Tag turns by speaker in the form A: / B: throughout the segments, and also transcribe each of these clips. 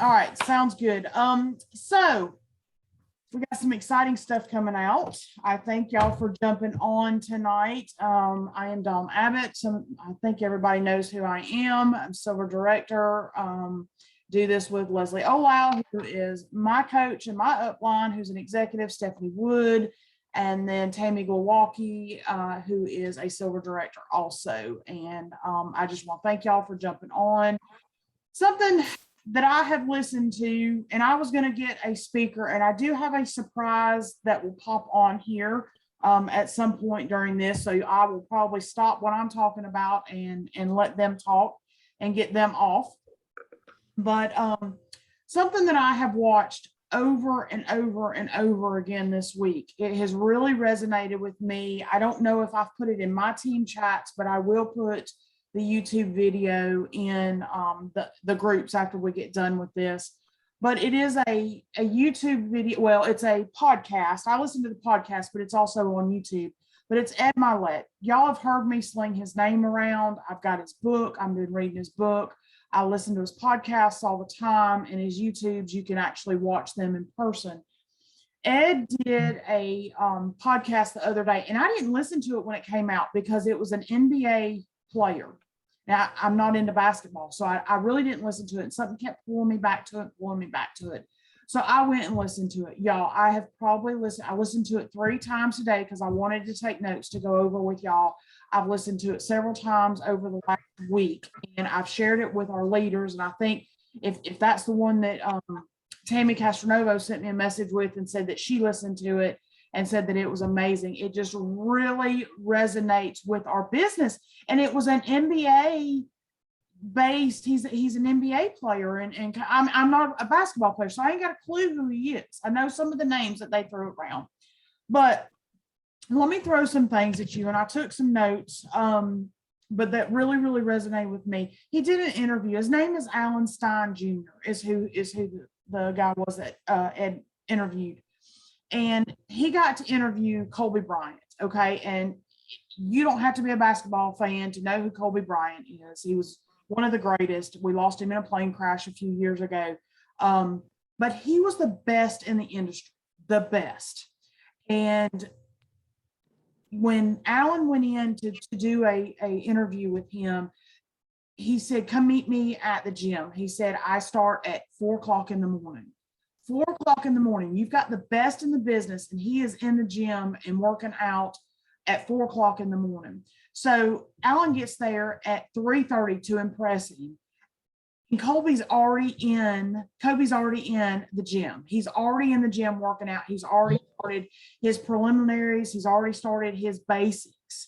A: All right, sounds good. So we got some exciting stuff coming out. I thank y'all for jumping on tonight. I am Dom Abbott. I think everybody knows who I am. I'm Silver Director. Do this with Leslie Olau, who is my coach and my upline, who's an executive, Stephanie Wood, and then Tammy Glowacki, who is a Silver Director also. And I just want to thank y'all for jumping on. Something that I have listened to, and I was going to get a speaker, and I do have a surprise that will pop on here at some point during this. So I will probably stop what I'm talking about and let them talk and get them off. But something that I have watched over and over and over again this week, it has really resonated with me. I don't know if I've put it in my team chats, but I will put the YouTube video in the groups after we get done with this. But it is a YouTube video. Well, it's a podcast. I listen to the podcast, but it's also on YouTube. But it's Ed Mylett. Y'all have heard me sling his name around. I've got his book. I've been reading his book. I listen to his podcasts all the time, and his YouTubes, you can actually watch them in person. Ed did a podcast the other day, and I didn't listen to it when it came out because it was an NBA player. Now, I'm not into basketball, so I really didn't listen to it. And something kept pulling me back to it. So I went and listened to it. Y'all, I have probably listened. I listened to it 3 times today because I wanted to take notes to go over with y'all. I've listened to it several times over the last week, and I've shared it with our leaders. And I think if that's the one that Tammy Castronovo sent me a message with and said that she listened to it and said that it was amazing. It just really resonates with our business. And it was an NBA based, he's an NBA player, and I'm not a basketball player, so I ain't got a clue who he is. I know some of the names that they throw around, but let me throw some things at you. And I took some notes, but that really resonated with me. He did an interview. His name is Alan Stein Jr. is who the guy was that Ed interviewed. And he got to interview Kobe Bryant, okay? And you don't have to be a basketball fan to know who Kobe Bryant is. He was one of the greatest. We lost him in a plane crash a few years ago. But he was the best in the industry, the best. And when Alan went in to do a interview with him, he said, come meet me at the gym. He said, I start at 4:00 in the morning. 4:00 in the morning, you've got the best in the business, and he is in the gym and working out at 4:00 in the morning. So Alan gets there at 3:30 to impress him. And Kobe's already in the gym. He's already in the gym working out. He's already started his preliminaries. He's already started his basics.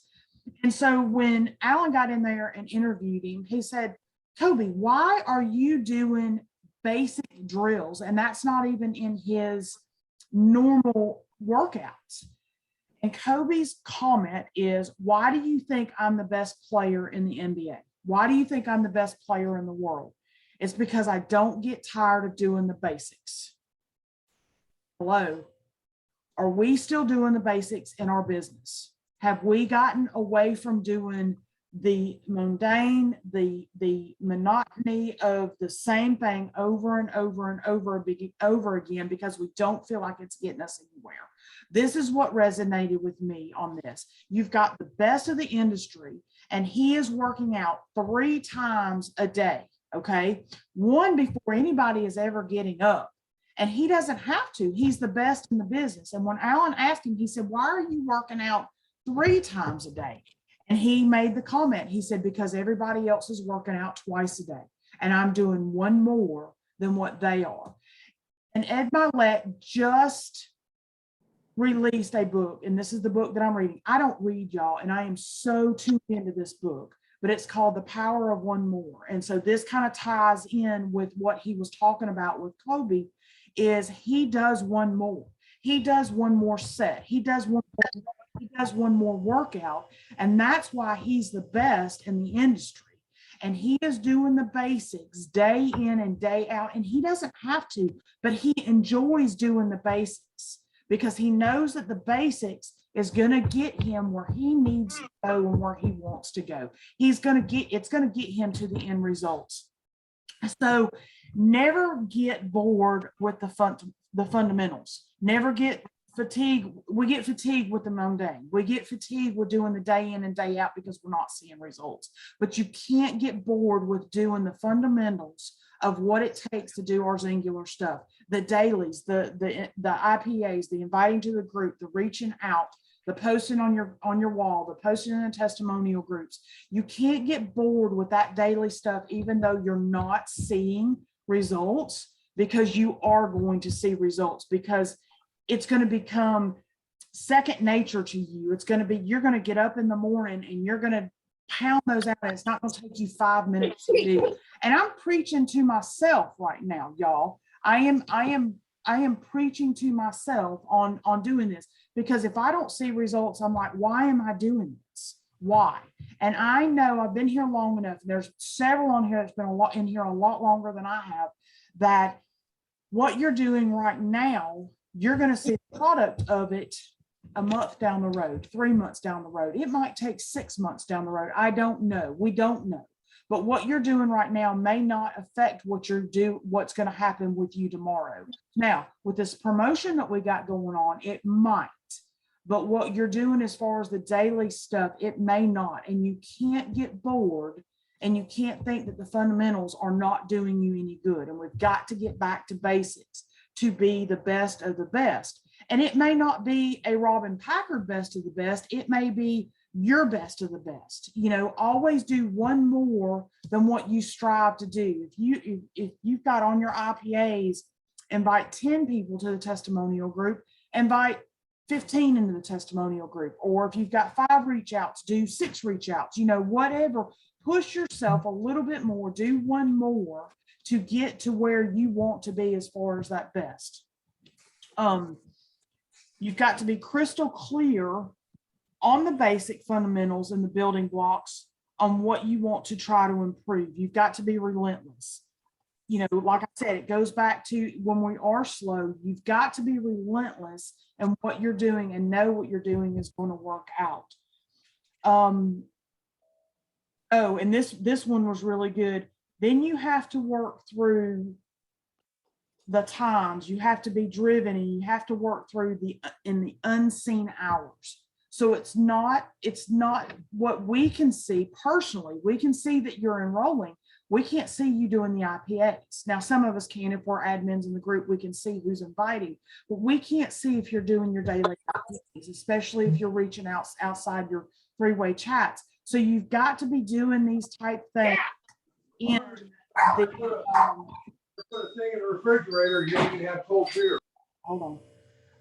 A: And so when Alan got in there and interviewed him, he said, Kobe, why are you doing basic drills? And that's not even in his normal workouts. And Kobe's comment is, why do you think I'm the best player in the NBA? Why do you think I'm the best player in the world? It's because I don't get tired of doing the basics. Hello? Are we still doing the basics in our business? Have we gotten away from doing the mundane, the monotony of the same thing over and over and over again because we don't feel like it's getting us anywhere? This is what resonated with me on this. You've got the best of the industry, and he is working out 3 times a day, okay? One before anybody is ever getting up. And he doesn't have to. He's the best in the business. And when Alan asked him, he said, why are you working out 3 times a day? And he made the comment, he said, because everybody else is working out twice a day, and I'm doing 1 more than what they are. And Ed Mylett just released a book, and this is the book that I'm reading. I don't read, y'all, and I am so tuned into this book, but it's called The Power of One More. And so this kind of ties in with what he was talking about with Kobe, is he does 1 more. He does 1 more set. He does one more workout, and that's why he's the best in the industry. And he is doing the basics day in and day out, and he doesn't have to, but he enjoys doing the basics because he knows that the basics is going to get him where he needs to go and where he wants to go. It's going to get him to the end results. So never get bored with the fundamentals. Never get fatigued. We get fatigued with the mundane. We get fatigued with doing the day in and day out because we're not seeing results. But you can't get bored with doing the fundamentals of what it takes to do our singular stuff, the dailies, the IPAs, the inviting to the group, the reaching out, the posting on your wall, the posting in the testimonial groups. You can't get bored with that daily stuff, even though you're not seeing results, because you are going to see results, because it's going to become second nature to you. It's going to be, you're going to get up in the morning and you're going to pound those out, and it's not going to take you 5 minutes to do. And I'm preaching to myself right now, y'all. I am preaching to myself on doing this, because if I don't see results, I'm like, why am I doing this? Why? And I know I've been here long enough. There's several on here that's been a lot in here a lot longer than I have, that what you're doing right now, you're going to see the product of it a month down the road, 3 months down the road. It might take 6 months down the road. I don't know. We don't know. But what you're doing right now may not affect what's going to happen with you tomorrow. Now, with this promotion that we got going on, it might. But what you're doing as far as the daily stuff, it may not. And you can't get bored, and you can't think that the fundamentals are not doing you any good. And we've got to get back to basics to be the best of the best. And it may not be a Robin Packard best of the best. It may be your best of the best. You know, always do one more than what you strive to do. If you've got on your IPAs, invite 10 people to the testimonial group, invite 15 into the testimonial group. Or if you've got 5 reach outs, do 6 reach outs, you know, whatever. Push yourself a little bit more, do one more to get to where you want to be as far as that best. You've got to be crystal clear on the basic fundamentals and the building blocks on what you want to try to improve. You've got to be relentless. You know, like I said, it goes back to when we are slow, you've got to be relentless in what you're doing and know what you're doing is going to work out. Oh, and this one was really good. Then you have to work through the times. You have to be driven, and you have to work through in the unseen hours. So it's not what we can see personally. We can see that you're enrolling. We can't see you doing the IPAs. Now, some of us can. If we're admins in the group, we can see who's inviting, but we can't see if you're doing your daily IPAs, especially if you're reaching out outside your 3-way chats. So you've got to be doing these type things in the
B: Put a thing in the refrigerator, you don't even have cold beer.
A: Hold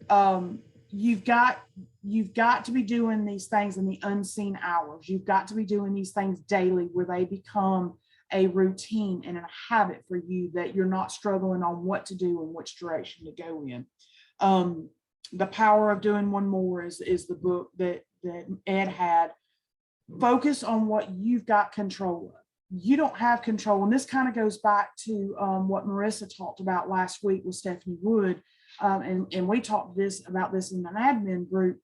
A: on. You've got to be doing these things in the unseen hours. You've got to be doing these things daily, where they become a routine and a habit for you, that you're not struggling on what to do and which direction to go in. The Power of Doing One More is the book that Ed had. Focus on what you've got control of. You don't have control. And this kind of goes back to what Marissa talked about last week with Stephanie Wood. And we talked about this in an admin group.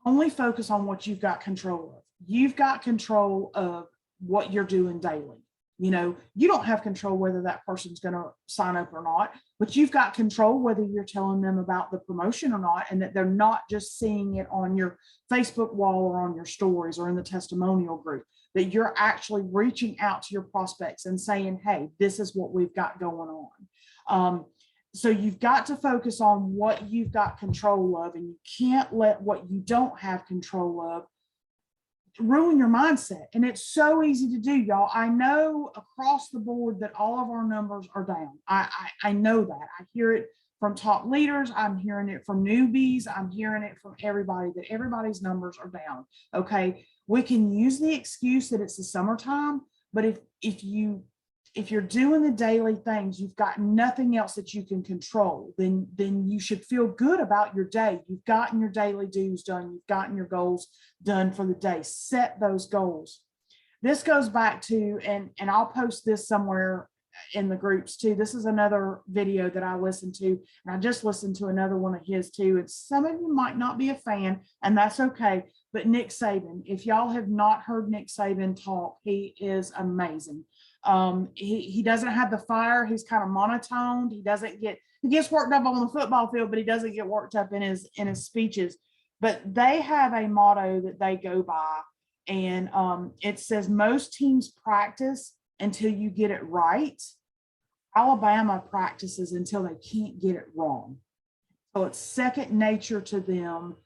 A: Only focus on what you've got control of. You've got control of what you're doing daily. You know, you don't have control whether that person's going to sign up or not, but you've got control whether you're telling them about the promotion or not, and that they're not just seeing it on your Facebook wall or on your stories or in the testimonial group, that you're actually reaching out to your prospects and saying, hey, this is what we've got going on. So you've got to focus on what you've got control of, and you can't let what you don't have control of ruin your mindset. And it's so easy to do, y'all. I know across the board that all of our numbers are down. I know that. I hear it from top leaders. I'm hearing it from newbies. I'm hearing it from everybody, that everybody's numbers are down. Okay. We can use the excuse that it's the summertime, but if you're doing the daily things, you've got nothing else that you can control, then you should feel good about your day. You've gotten your daily dues done. You've gotten your goals done for the day. Set those goals. This goes back to, and I'll post this somewhere in the groups too. This is another video that I listened to, and I just listened to another one of his too. And some of you might not be a fan, and that's okay. But Nick Saban, if y'all have not heard Nick Saban talk, he is amazing. He doesn't have the fire. He's kind of monotoned. He gets worked up on the football field, but he doesn't get worked up in his speeches. But they have a motto that they go by, and it says most teams practice until you get it right. Alabama practices until they can't get it wrong. So it's second nature to them.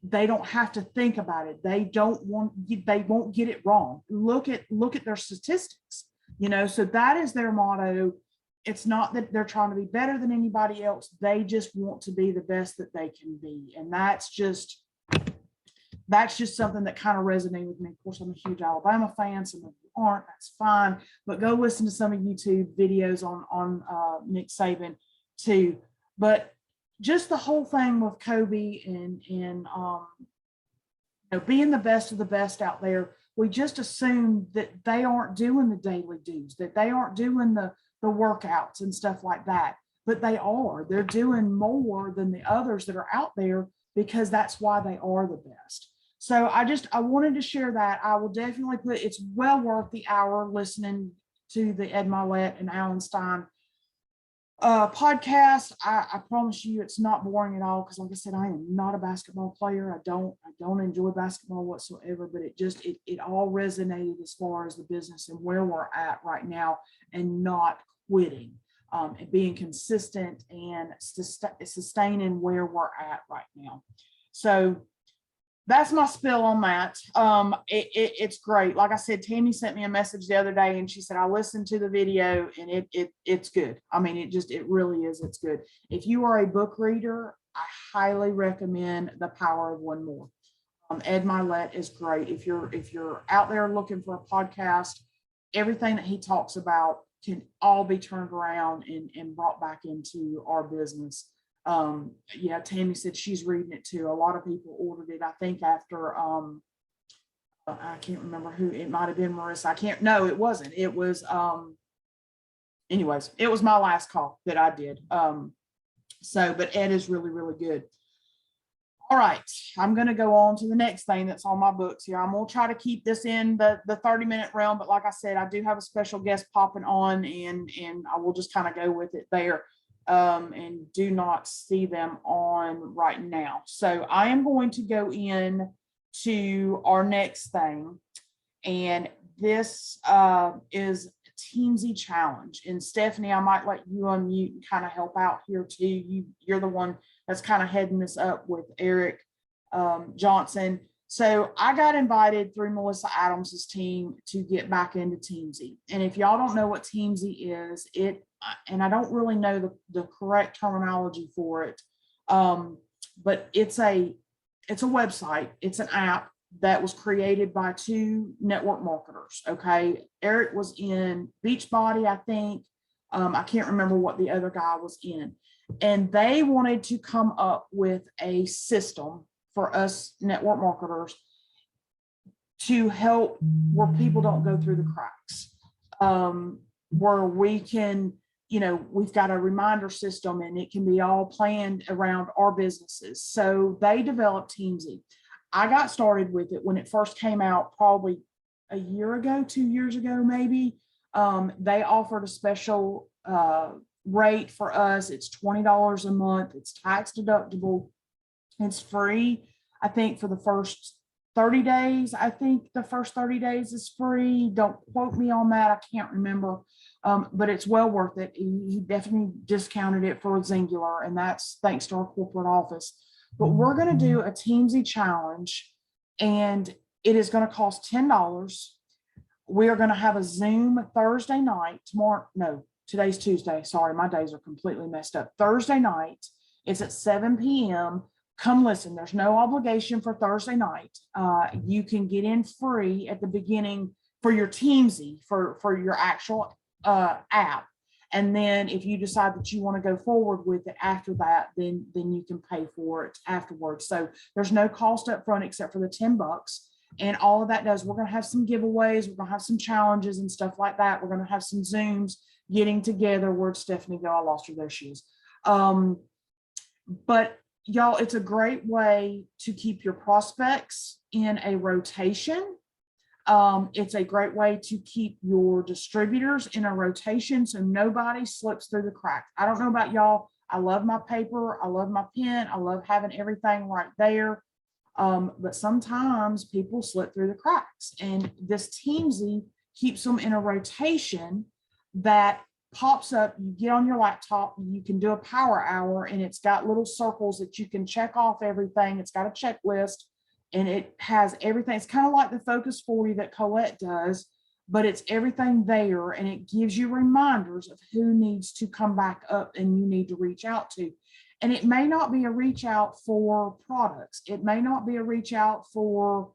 A: They don't have to think about it. They won't get it wrong. Look at their statistics, so that is their motto. It's not that they're trying to be better than anybody else. They just want to be the best that they can be. And that's just something that kind of resonated with me. Of course, I'm a huge Alabama fan. Some of you aren't, that's fine, but go listen to some of YouTube videos on Nick Saban too. But just the whole thing with Kobe and being the best of the best out there, we just assume that they aren't doing the daily dues, that they aren't doing the workouts and stuff like that, but they are. They're doing more than the others that are out there, because that's why they are the best. So I wanted to share that. I will definitely it's well worth the hour listening to the Ed Mylett and Alan Stein podcast. I promise you it's not boring at all, because like I said, I am not a basketball player. I don't enjoy basketball whatsoever, but it all resonated as far as the business and where we're at right now, and not quitting, and being consistent and sustaining where we're at right now. So that's my spill on that. It's great. Like I said, Tammy sent me a message the other day, and she said, I listened to the video and it's good. I mean, it really is. It's good. If you are a book reader, I highly recommend The Power of One More. Ed Mylett is great. If you're out there looking for a podcast, everything that he talks about can all be turned around and brought back into our business. Yeah, Tammy said she's reading it too. A lot of people ordered it, I think, after I can't remember who, it might have been Marissa. No, it wasn't. It was anyways, it was my last call that I did. But Ed is really, really good. All right, I'm going to go on to the next thing that's on my books here. I'm going to try to keep this in the 30-minute realm, but like I said, I do have a special guest popping on, and I will just kind of go with it there. And do not see them on right now. So I am going to go in to our next thing, and this is Teamsy Challenge. And Stephanie, I might let you unmute and kind of help out here too. You're the one that's kind of heading this up with Eric Johnson. So I got invited through Melissa Adams's team to get back into Teamsy. And if y'all don't know what Teamsy is, and I don't really know the correct terminology for it, but it's a website, it's an app that was created by two network marketers. Okay, Eric was in Beachbody, I think. I can't remember what the other guy was in, and they wanted to come up with a system for us network marketers to help where people don't go through the cracks, where we can, we've got a reminder system, and it can be all planned around our businesses. So they developed Teamsy. I got started with it when it first came out, probably a year ago, 2 years ago, maybe. They offered a special rate for us. It's $20 a month. It's tax deductible. It's free, I think, for the first 30 days. I think the first 30 days is free. Don't quote me on that. I can't remember. But it's well worth it. He definitely discounted it for Zingular, and that's thanks to our corporate office. But we're going to do a Teamsy challenge, and it is going to cost $10. We are going to have a Zoom Thursday night. Today's Tuesday. Sorry, my days are completely messed up. Thursday night. It's at 7 p.m. Come listen. There's no obligation for Thursday night. You can get in free at the beginning for your Teamsy, for your actual app. And then if you decide that you want to go forward with it after that, then you can pay for it afterwards. So there's no cost up front except for the $10. And all of that does, we're going to have some giveaways. We're going to have some challenges and stuff like that. We're going to have some Zooms getting together. Where'd Stephanie go? I lost her. There she is. But y'all, it's a great way to keep your prospects in a rotation. It's a great way to keep your distributors in a rotation so nobody slips through the cracks. I don't know about y'all. I love my paper. I love my pen. I love having everything right there. But sometimes people slip through the cracks, and this Teamsy keeps them in a rotation that pops up. You get on your laptop, you can do a power hour, and it's got little circles that you can check off everything. It's got a checklist, and it has everything. It's kind of like the Focus 40 that Colette does, but it's everything there, and it gives you reminders of who needs to come back up and you need to reach out to. And it may not be a reach out for products. It may not be a reach out for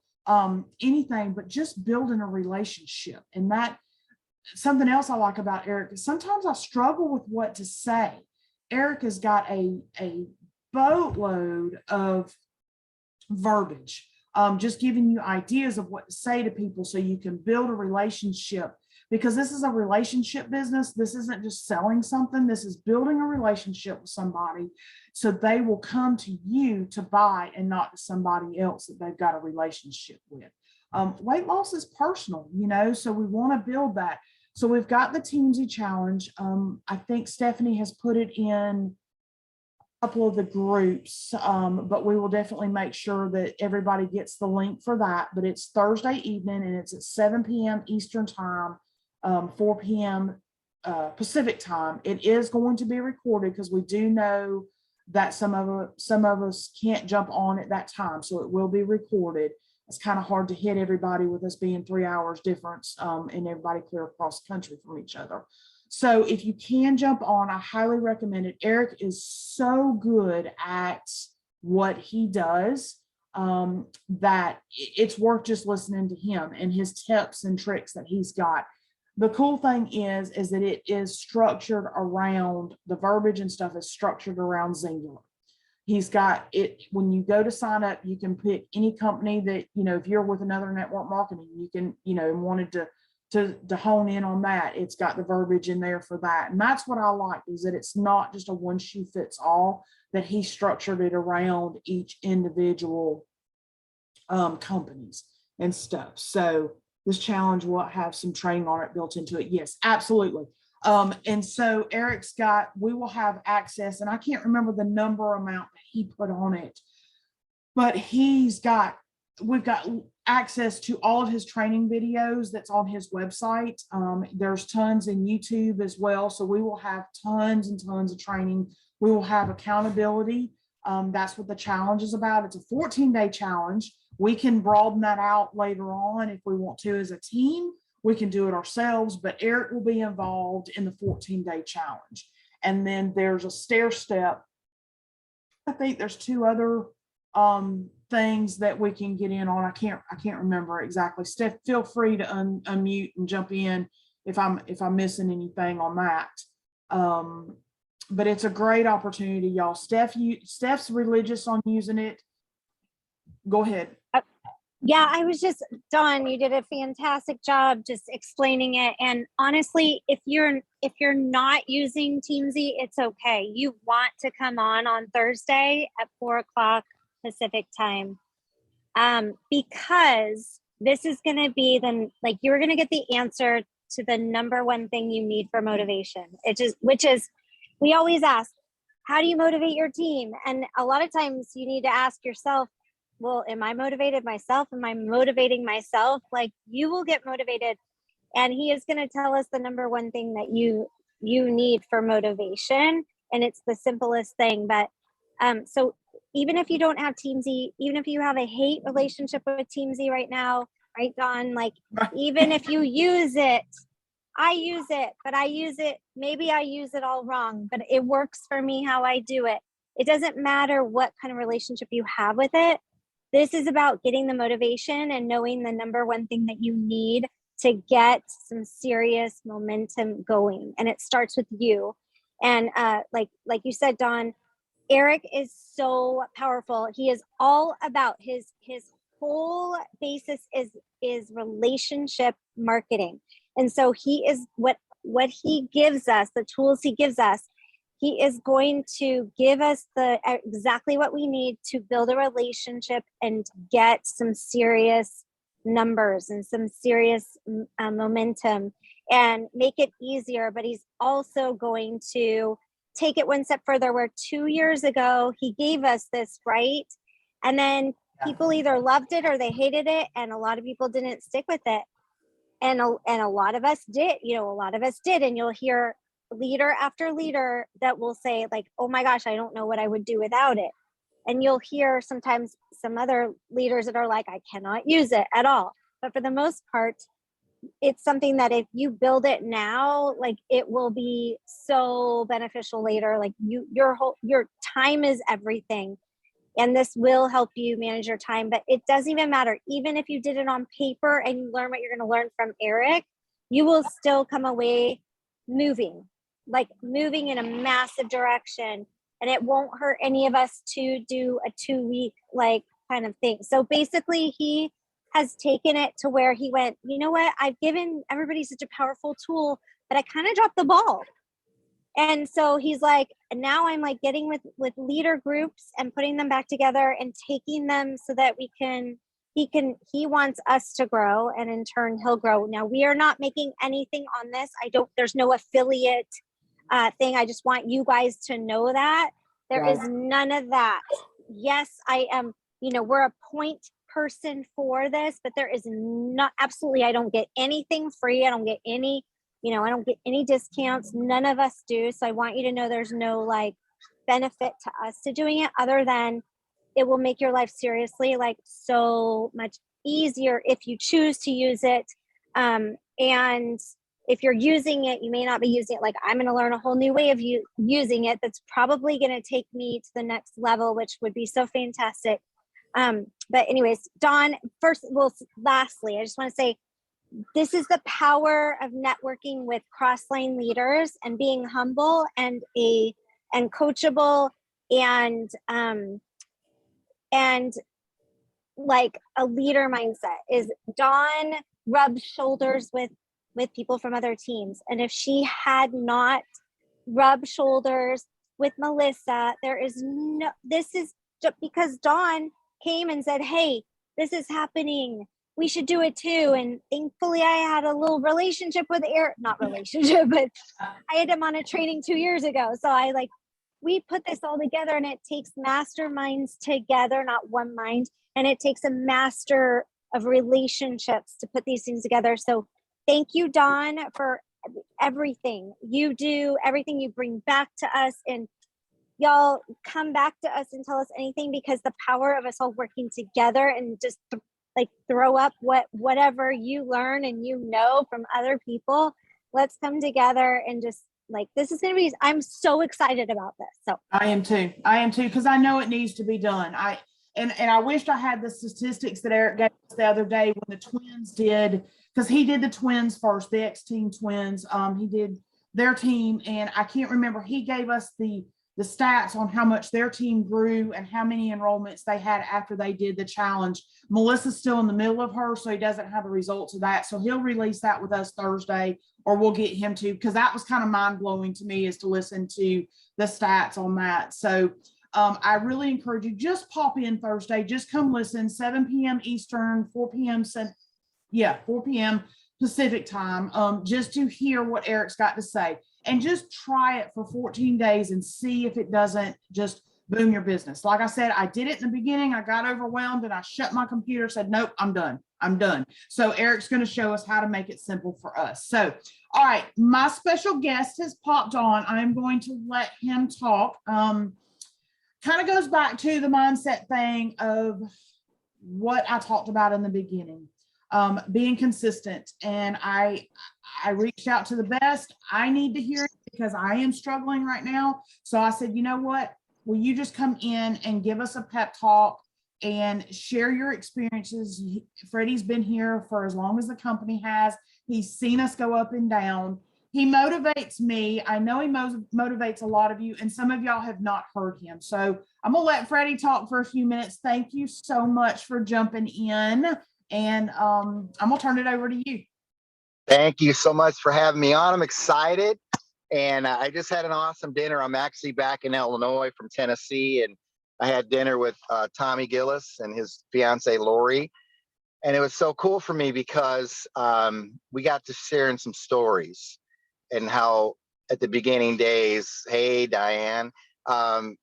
A: anything, but just building a relationship. And that, something else I like about Eric is sometimes I struggle with what to say. Eric has got a boatload of verbiage, just giving you ideas of what to say to people so you can build a relationship, because this is a relationship business. This isn't just selling something. This is building a relationship with somebody so they will come to you to buy and not to somebody else that they've got a relationship with. Weight loss is personal, you know, so we want to build that. So we've got the Teamsy challenge. I think Stephanie has put it in a couple of the groups, but we will definitely make sure that everybody gets the link for that. But it's Thursday evening, and it's at 7 p.m. Eastern time, 4 p.m. Pacific time. It is going to be recorded because we do know that some of us can't jump on at that time, so it will be recorded. It's kind of hard to hit everybody with us being 3 hours difference, and everybody clear across the country from each other. So if you can jump on, I highly recommend it. Eric is so good at what he does, that it's worth just listening to him and his tips and tricks that he's got. The cool thing is that it is structured around, the verbiage and stuff is structured around Zingular. He's got it. When you go to sign up, you can pick any company that, you know, if you're with another network marketing, you can, you know, wanted to hone in on that. It's got the verbiage in there for that. And that's what I like, is that it's not just a one shoe fits all, that he structured it around each individual companies and stuff. So this challenge will have some training on it built into it. Yes, absolutely. And so Eric's got, we will have access, and I can't remember the number amount that he put on it, but we've got access to all of his training videos that's on his website. There's tons in YouTube as well. So we will have tons and tons of training. We will have accountability. That's what the challenge is about. It's a 14-day challenge. We can broaden that out later on if we want to as a team. We can do it ourselves, but Eric will be involved in the 14-day challenge. And then there's a stair step. I think there's 2 other things that we can get in on. I can't remember exactly. Steph, feel free to unmute and jump in if I'm missing anything on that. But it's a great opportunity, y'all. Steph's religious on using it. Go ahead.
C: Yeah, I was just, Dawn, you did a fantastic job just explaining it. And honestly, if you're not using Teamsy, it's okay. You want to come on Thursday at 4 o'clock Pacific time, because this is going to be you're going to get the answer to the number one thing you need for motivation. Which is, we always ask, how do you motivate your team? And a lot of times you need to ask yourself, well, am I motivated myself? Am I motivating myself? Like, you will get motivated. And he is going to tell us the number one thing that you need for motivation. And it's the simplest thing. But so even if you don't have Teamsy, even if you have a hate relationship with Teamsy right now, right, Dawn? Like, even if you use it, I use it, but maybe I use it all wrong, but it works for me how I do it. It doesn't matter what kind of relationship you have with it. This is about getting the motivation and knowing the number one thing that you need to get some serious momentum going. And it starts with you. And like you said, Dawn, Eric is so powerful. He is all about his whole basis is relationship marketing. And so he is what he gives us, the tools he gives us, he is going to give us exactly what we need to build a relationship and get some serious numbers and some serious momentum and make it easier. But he's also going to take it one step further, where 2 years ago he gave us this, right? And then people either loved it or they hated it, and a lot of people didn't stick with it. And a lot of us did, a lot of us did. And you'll hear leader after leader that will say, like, oh my gosh, I don't know what I would do without it. And you'll hear sometimes some other leaders that are like, I cannot use it at all. But for the most part, it's something that if you build it now, like, it will be so beneficial later. Like, your time is everything. And this will help you manage your time. But it doesn't even matter. Even if you did it on paper and you learn what you're going to learn from Eric, you will still come away moving in a massive direction. And it won't hurt any of us to do a 2-week kind of thing. So basically, he has taken it to where he went, you know what? I've given everybody such a powerful tool, but I kind of dropped the ball. And so he's like, now I'm like getting with leader groups and putting them back together and taking them so that he wants us to grow, and in turn he'll grow. Now, we are not making anything on this. There's no affiliate thing. I just want you guys to know that there is none of that. Yes, I am, we're a point person for this, but there is not, absolutely, I don't get anything free. I don't get any, I don't get any discounts. None of us do. So I want you to know there's no benefit to us to doing it, other than it will make your life seriously so much easier if you choose to use it. And if you're using it, you may not be using it. I'm going to learn a whole new way of using it. That's probably going to take me to the next level, which would be so fantastic. But anyways, Dawn, lastly, I just want to say, this is the power of networking with cross-line leaders and being humble and coachable and a leader mindset. Is Dawn rubs shoulders with people from other teams, and if she had not rubbed shoulders with Melissa, this is just because Dawn came and said, hey, this is happening, we should do it too. And thankfully I had a little relationship with Eric, not relationship, but I had him on a training 2 years ago. So we put this all together, and it takes masterminds together, not one mind. And it takes a master of relationships to put these things together. So thank you, Dawn, for everything you do, everything you bring back to us. And y'all come back to us and tell us anything, because the power of us all working together and just throw up whatever you learn and from other people. Let's come together and just this is going to be, I'm so excited about this. So
A: I am too, because I know it needs to be done. And I wished I had the statistics that Eric gave us the other day when the twins did, because he did the twins first, the X-Team twins. He did their team, and I can't remember, he gave us the stats on how much their team grew and how many enrollments they had after they did the challenge. Melissa's still in the middle of hers, so he doesn't have the results of that. So he'll release that with us Thursday, or we'll get him to, because that was kind of mind-blowing to me, is to listen to the stats on that. So I really encourage you, just pop in Thursday, just come listen, 7 p.m. Eastern, 4 p.m. 4 p.m. Pacific time, just to hear what Eric's got to say. And just try it for 14 days and see if it doesn't just boom your business. Like I said, I did it in the beginning. I got overwhelmed and I shut my computer, said, nope, I'm done. So Eric's going to show us how to make it simple for us. So, all right, my special guest has popped on. I'm going to let him talk. Kind of goes back to the mindset thing of what I talked about in the beginning. Being consistent, and I reached out to the best. I need to hear it because I am struggling right now. So I said, you know what, will you just come in and give us a pep talk and share your experiences? Freddie's been here for as long as the company has. He's seen us go up and down. He motivates me. I know he motivates a lot of you, and some of y'all have not heard him. So I'm gonna let Freddie talk for a few minutes. Thank you so much for jumping in. And I'm gonna turn it over to you.
D: Thank you so much for having me on. I'm excited, and I just had an awesome dinner. I'm actually back in Illinois from Tennessee, and I had dinner with Tommy Gillis and his fiance Lori. And it was so cool for me because we got to sharing some stories and how at the beginning days, hey, Diane, um,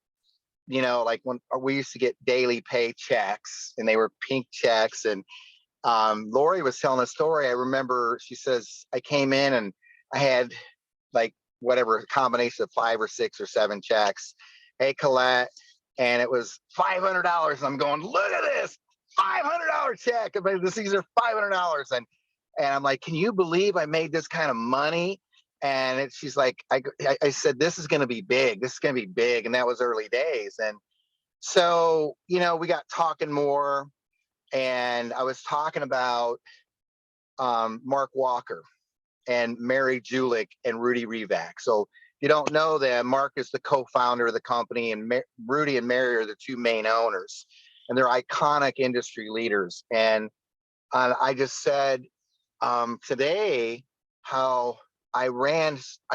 D: like when we used to get daily paychecks and they were pink checks. And Lori was telling a story. I remember she says, I came in and I had like whatever combination of 5 or 6 or 7 checks. Hey, Colette. And it was $500. And I'm going, look at this $500 check. I mean, these are $500. And I'm like, can you believe I made this kind of money? And she's like, I said, this is going to be big. This is going to be big. And that was early days. And so, we got talking more. And I was talking about Mark Walker and Mary Julik and Rudy Revac. So if you don't know them, Mark is the co-founder of the company, and Rudy and Mary are the 2 main owners, and they're iconic industry leaders. And I just said today how I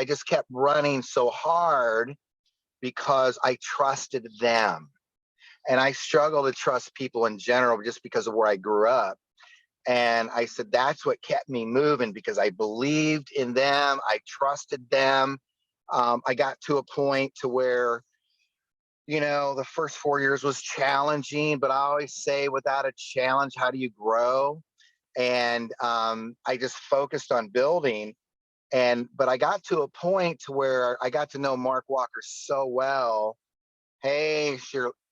D: just kept running so hard because I trusted them. And I struggle to trust people in general just because of where I grew up. And I said, that's what kept me moving, because I believed in them. I trusted them. I got to a point to where, the first 4 years was challenging, but I always say without a challenge, how do you grow? And I just focused on building. But I got to a point to where I got to know Mark Walker so well. Hey,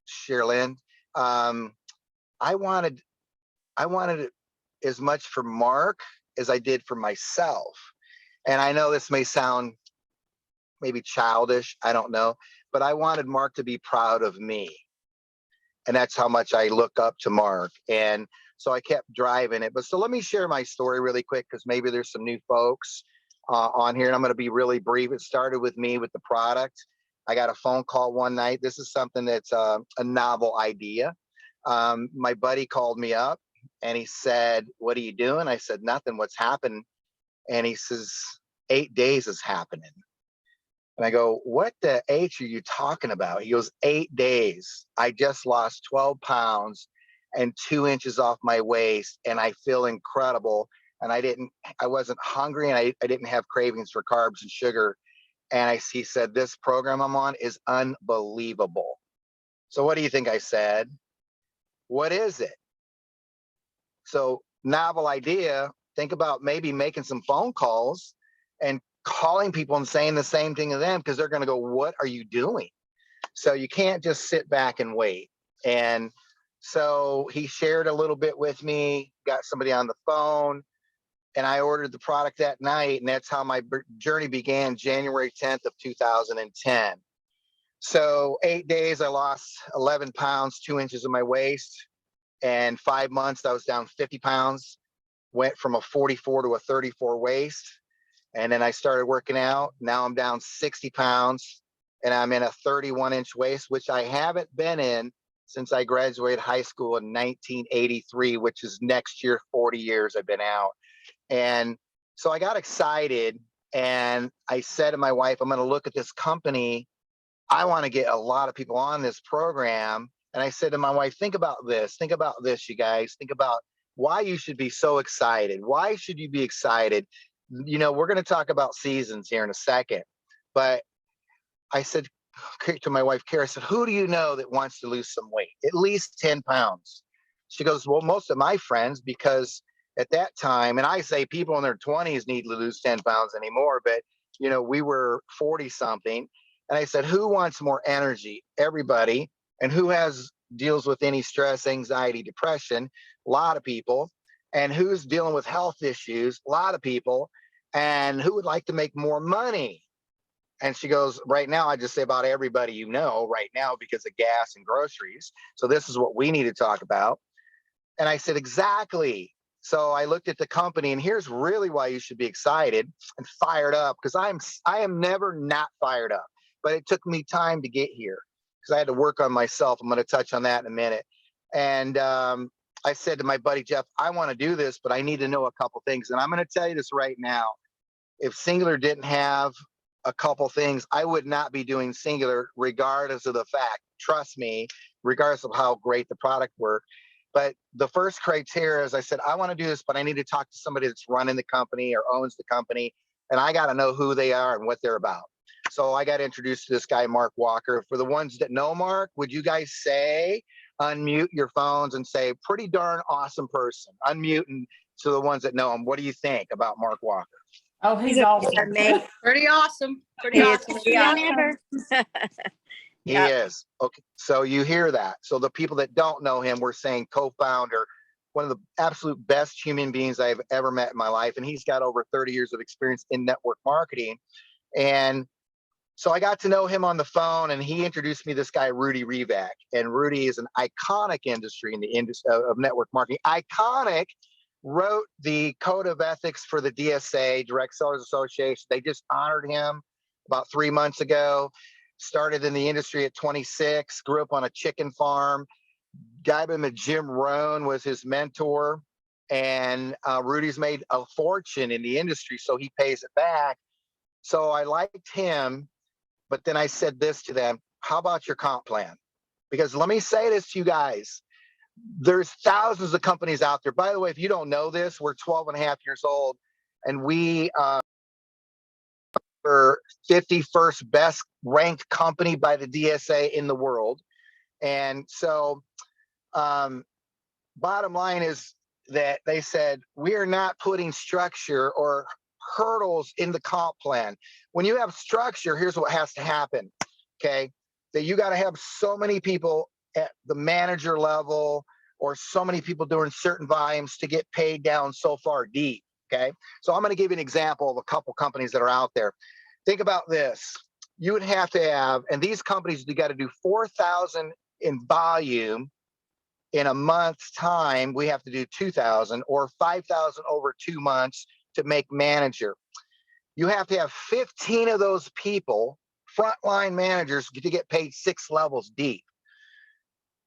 D: Sherilyn, I wanted it as much for Mark as I did for myself. And I know this may sound maybe childish, I don't know, but I wanted Mark to be proud of me. And that's how much I look up to Mark. And so I kept driving it. But so let me share my story really quick, because maybe there's some new folks on here, and I'm going to be really brief. It started with me with the product. I got a phone call one night. This is something that's a novel idea. My buddy called me up and he said, what are you doing? I said, nothing. What's happened? And he says, 8 days is happening. And I go, what the H are you talking about? He goes, 8 days. I just lost 12 pounds and 2 inches off my waist, and I feel incredible. And I wasn't hungry, and I didn't have cravings for carbs and sugar. And he said, this program I'm on is unbelievable. So what do you think I said? What is it? So novel idea. Think about maybe making some phone calls and calling people and saying the same thing to them, because they're going to go, what are you doing? So you can't just sit back and wait. And so he shared a little bit with me, got somebody on the phone, and I ordered the product that night. And that's how my journey began, January 10th of 2010. So 8 days, I lost 11 pounds, 2 inches of my waist. And 5 months, I was down 50 pounds, went from a 44 to a 34 waist. And then I started working out. Now I'm down 60 pounds and I'm in a 31-inch waist, which I haven't been in since I graduated high school in 1983, which is next year, 40 years I've been out. And so I got excited and I said to my wife, I'm going to look at this company. I want to get a lot of people on this program. And I said to my wife, think about this, you guys, think about why you should be so excited. Why should you be excited? We're going to talk about seasons here in a second, but I said to my wife, Kara, I said, who do you know that wants to lose some weight? At least 10 pounds. She goes, well, most of my friends, because at that time, and I say people in their 20s need to lose 10 pounds anymore, but we were 40 something. And I said, who wants more energy? Everybody. And who deals with any stress, anxiety, depression? A lot of people. And who's dealing with health issues? A lot of people. And who would like to make more money? And she goes, right now, I just say about everybody right now because of gas and groceries. So this is what we need to talk about. And I said, exactly. So I looked at the company, and here's really why you should be excited and fired up, because I am never not fired up. But it took me time to get here because I had to work on myself. I'm going to touch on that in a minute. And I said to my buddy, Jeff, I want to do this, but I need to know a couple things. And I'm going to tell you this right now. If Singular didn't have a couple things, I would not be doing Singular regardless of the fact, trust me, regardless of how great the product worked. But the first criteria is I said, I want to do this, but I need to talk to somebody that's running the company or owns the company. And I got to know who they are and what they're about. So I got introduced to this guy, Mark Walker. For the ones that know Mark, would you guys say, unmute your phones and say, pretty darn awesome person? Unmute, and to the ones that know him, what do you think about Mark Walker?
A: Oh, he's
C: He's a-
A: awesome.
E: Pretty awesome. Pretty
C: He is
E: awesome.
C: pretty awesome.
D: He
E: Yep.
D: is. Okay. So you hear that. So the people that don't know him, we're saying co-founder, one of the absolute best human beings I've ever met in my life. And he's got over 30 years of experience in network marketing. And so I got to know him on the phone, and he introduced me to this guy, Rudy Revak. And Rudy is an iconic industry in the industry of network marketing. Iconic wrote the code of ethics for the DSA, Direct Sellers Association. They just honored him about 3 months ago. Started in the industry at 26, grew up on a chicken farm. Guy by the name of Jim Rohn was his mentor. And Rudy's made a fortune in the industry, so he pays it back. So I liked him, but then I said this to them, how about your comp plan? Because let me say this to you guys, there's thousands of companies out there. By the way, if you don't know this, we're 12 and a half years old, and we are 51st best ranked company by the DSA in the world. And so bottom line is that they said, we are not putting structure or hurdles in the comp plan. When you have structure, here's what has to happen. Okay. That you got to have so many people at the manager level or so many people doing certain volumes to get paid down so far deep. Okay. So I'm going to give you an example of a couple companies that are out there. Think about this. You would have to have, and these companies, you got to do 4,000 in volume in a month's time. We have to do 2,000 or 5,000 over 2 months to make manager. You have to have 15 of those people, frontline managers, to get paid 6 levels deep.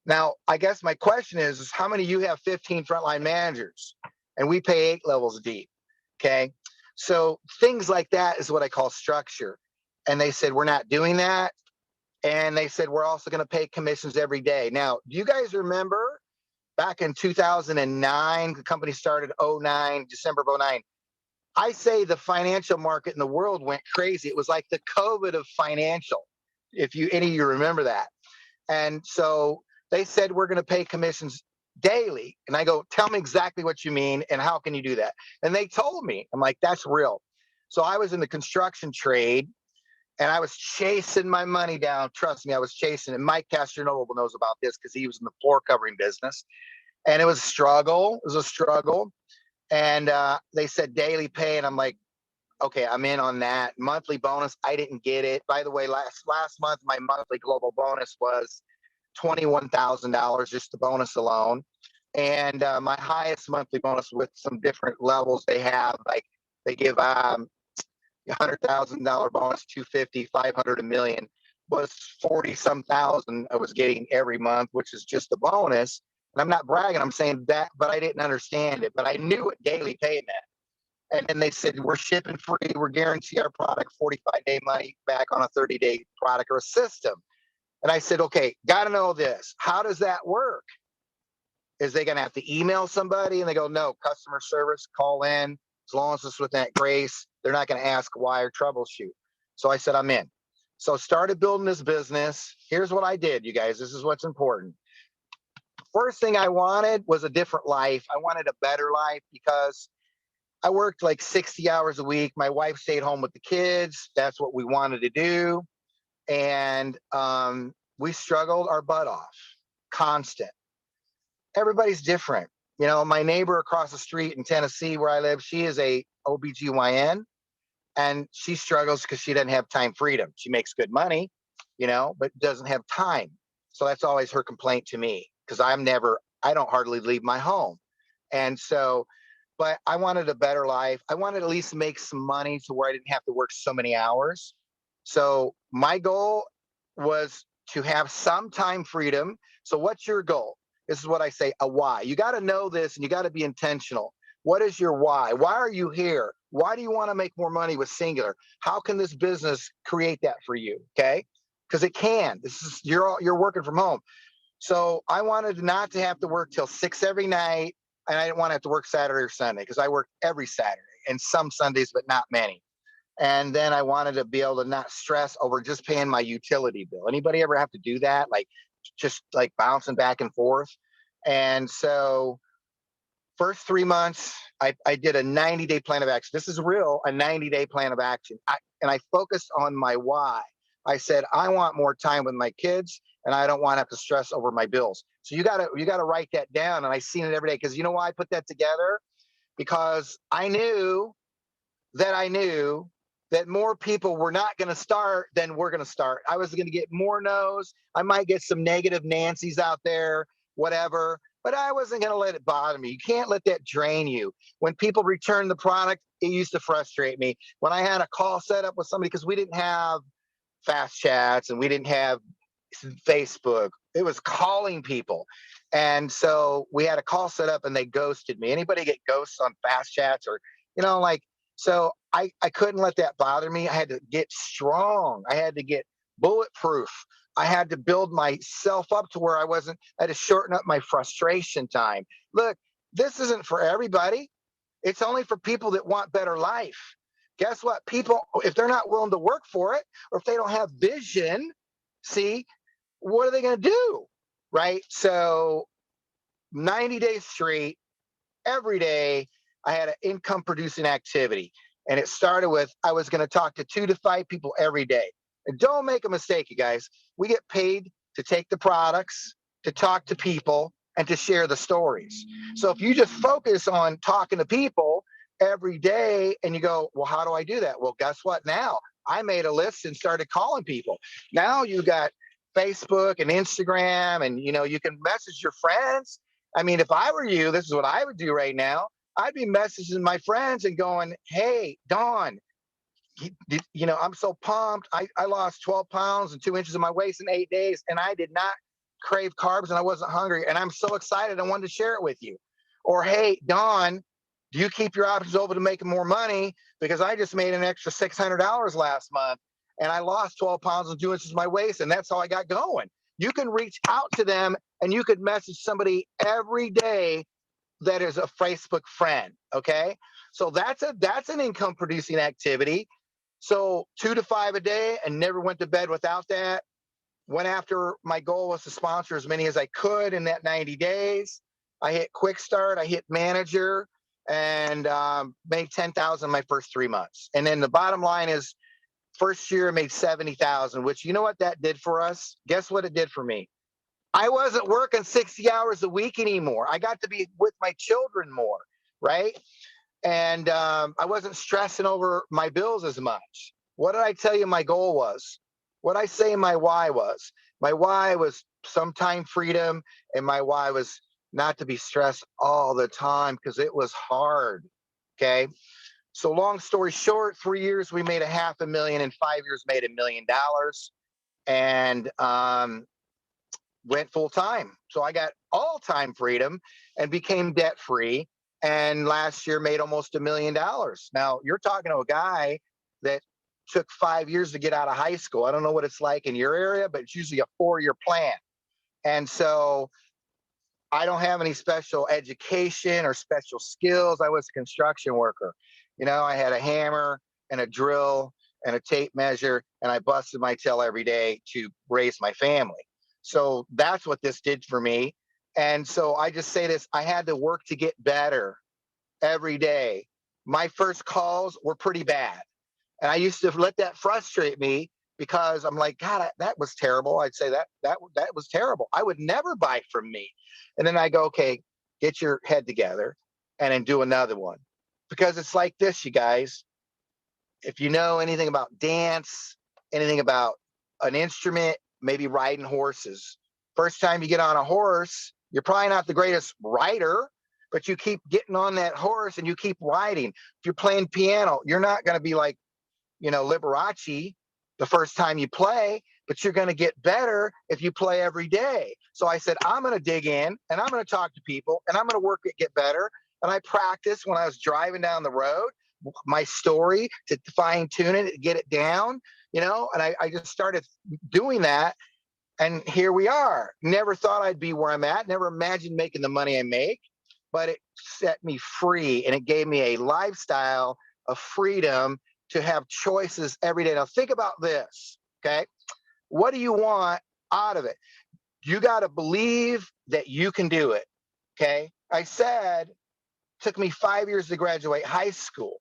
D: Now, I guess my question is how many of you have 15 frontline managers? And we pay 8 levels deep. Okay. So things like that is what I call structure. And they said, we're not doing that. And they said, we're also going to pay commissions every day. Now, do you guys remember back in 2009, the company started 09, December of 09. I say the financial market in the world went crazy. It was like the COVID of financial, if you any of you remember that. And so they said, we're going to pay commissions daily. And I go, tell me exactly what you mean and how can you do that? And they told me, I'm like, that's real. So I was in the construction trade and I was chasing my money down. Trust me, I was chasing it. Mike Castronovo knows about this because he was in the floor covering business. And it was a struggle. It was a struggle. And they said daily pay. And I'm like, okay, I'm in on that. Monthly bonus, I didn't get it. By the way, last month, my monthly global bonus was $21,000, just the bonus alone. And my highest monthly bonus with some different levels they have, like they give $100,000 bonus, 250, 500, $1 million, was 40 some thousand I was getting every month, which is just a bonus. And I'm not bragging, I'm saying that, but I didn't understand it, but I knew what daily pay meant. And then they said, we're shipping free, we're guarantee our product 45-day money back on a 30-day product or a system. And I said, okay, got to know this. How does that work? Is they going to have to email somebody? And they go, no, customer service, call in. As long as it's with that grace, they're not going to ask why or troubleshoot. So I said, I'm in. So started building this business. Here's what I did, you guys. This is what's important. First thing I wanted was a different life. I wanted a better life because I worked like 60 hours a week. My wife stayed home with the kids. That's what we wanted to do. And we struggled our butt off, constant. Everybody's different. You know, my neighbor across the street in Tennessee where I live, she is a OBGYN and she struggles because she doesn't have time freedom. She makes good money, you know, but doesn't have time. So that's always her complaint to me because I don't hardly leave my home. And so, but I wanted a better life. I wanted to at least make some money to where I didn't have to work so many hours. So my goal was to have some time freedom. So what's your goal? This is what I say, a why. You got to know this and you got to be intentional. What is your why? Why are you here? Why do you want to make more money with Singular? How can this business create that for you? Okay. Because it can. This is you're working from home. So I wanted not to have to work till 6 every night. And I didn't want to have to work Saturday or Sunday because I work every Saturday and some Sundays, but not many. And then I wanted to be able to not stress over just paying my utility bill. Anybody ever have to do that? Like just like bouncing back and forth. And so first 3 months, I did a 90-day plan of action. This is real, a 90-day plan of action. And I focused on my why. I said, I want more time with my kids and I don't want to have to stress over my bills. So you gotta write that down. And I seen it every day. Because you know why I put that together? Because I knew that more people were not going to start than we're going to start. I was going to get more no's. I might get some negative Nancy's out there, whatever, but I wasn't going to let it bother me. You can't let that drain you. When people return the product, it used to frustrate me. When I had a call set up with somebody, because we didn't have fast chats and we didn't have Facebook, it was calling people. And so we had a call set up and they ghosted me. Anybody get ghosts on fast chats or, like, so I couldn't let that bother me. I had to get strong. I had to get bulletproof. I had to build myself up to where I had to shorten up my frustration time. Look, this isn't for everybody. It's only for people that want better life. Guess what? People, if they're not willing to work for it, or if they don't have vision, see, what are they going to do? Right? So 90 days straight, every day, I had an income producing activity. And it started with, I was going to talk to 2 to 5 people every day. And don't make a mistake, you guys. We get paid to take the products, to talk to people, and to share the stories. So if you just focus on talking to people every day and you go, well, how do I do that? Well, guess what? Now I made a list and started calling people. Now you got Facebook and Instagram, and you can message your friends. I mean, if I were you, this is what I would do right now. I'd be messaging my friends and going, hey, Dawn, I'm so pumped. I lost 12 pounds and 2 inches of my waist in 8 days, and I did not crave carbs and I wasn't hungry. And I'm so excited. I wanted to share it with you. Or, hey, Dawn, do you keep your options open to making more money? Because I just made an extra $600 last month and I lost 12 pounds and 2 inches of my waist. And that's how I got going. You can reach out to them and you could message somebody every day that is a Facebook friend. Okay. So that's an income producing activity. So 2 to 5 a day, and never went to bed without that. Went after my goal was to sponsor as many as I could in that 90 days. I hit quick start, I hit manager, and made 10,000 my first 3 months. And then the bottom line is, first year I made 70,000, which you know what that did for us? Guess what it did for me? I wasn't working 60 hours a week anymore. I got to be with my children more, right? And I wasn't stressing over my bills as much. What did I tell you my goal was? What I say my why was? My why was some time freedom, and my why was not to be stressed all the time because it was hard. Okay. So long story short, 3 years we made $500,000, in 5 years made $1 million, and went full time. So I got all time freedom and became debt free. And last year made almost $1 million. Now you're talking to a guy that took 5 years to get out of high school. I don't know what it's like in your area, but it's usually a 4-year plan. And so I don't have any special education or special skills. I was a construction worker. I had a hammer and a drill and a tape measure, and I busted my tail every day to raise my family. So that's what this did for me. And so I just say this, I had to work to get better every day. My first calls were pretty bad. And I used to let that frustrate me because I'm like, God, that was terrible. I'd say that was terrible. I would never buy from me. And then I go, okay, get your head together and then do another one. Because it's like this, you guys. If you know anything about dance, anything about an instrument, maybe riding horses. First time you get on a horse, you're probably not the greatest rider, but you keep getting on that horse and you keep riding. If you're playing piano, you're not going to be like, Liberace the first time you play, but you're going to get better if you play every day. So I said, I'm going to dig in and I'm going to talk to people and I'm going to work to get better. And I practiced when I was driving down the road, my story to fine tune it, get it down, and I just started doing that. And here we are. Never thought I'd be where I'm at. Never imagined making the money I make, but it set me free and it gave me a lifestyle of freedom to have choices every day. Now think about this, okay? What do you want out of it? You got to believe that you can do it, okay? I said, it took me 5 years to graduate high school.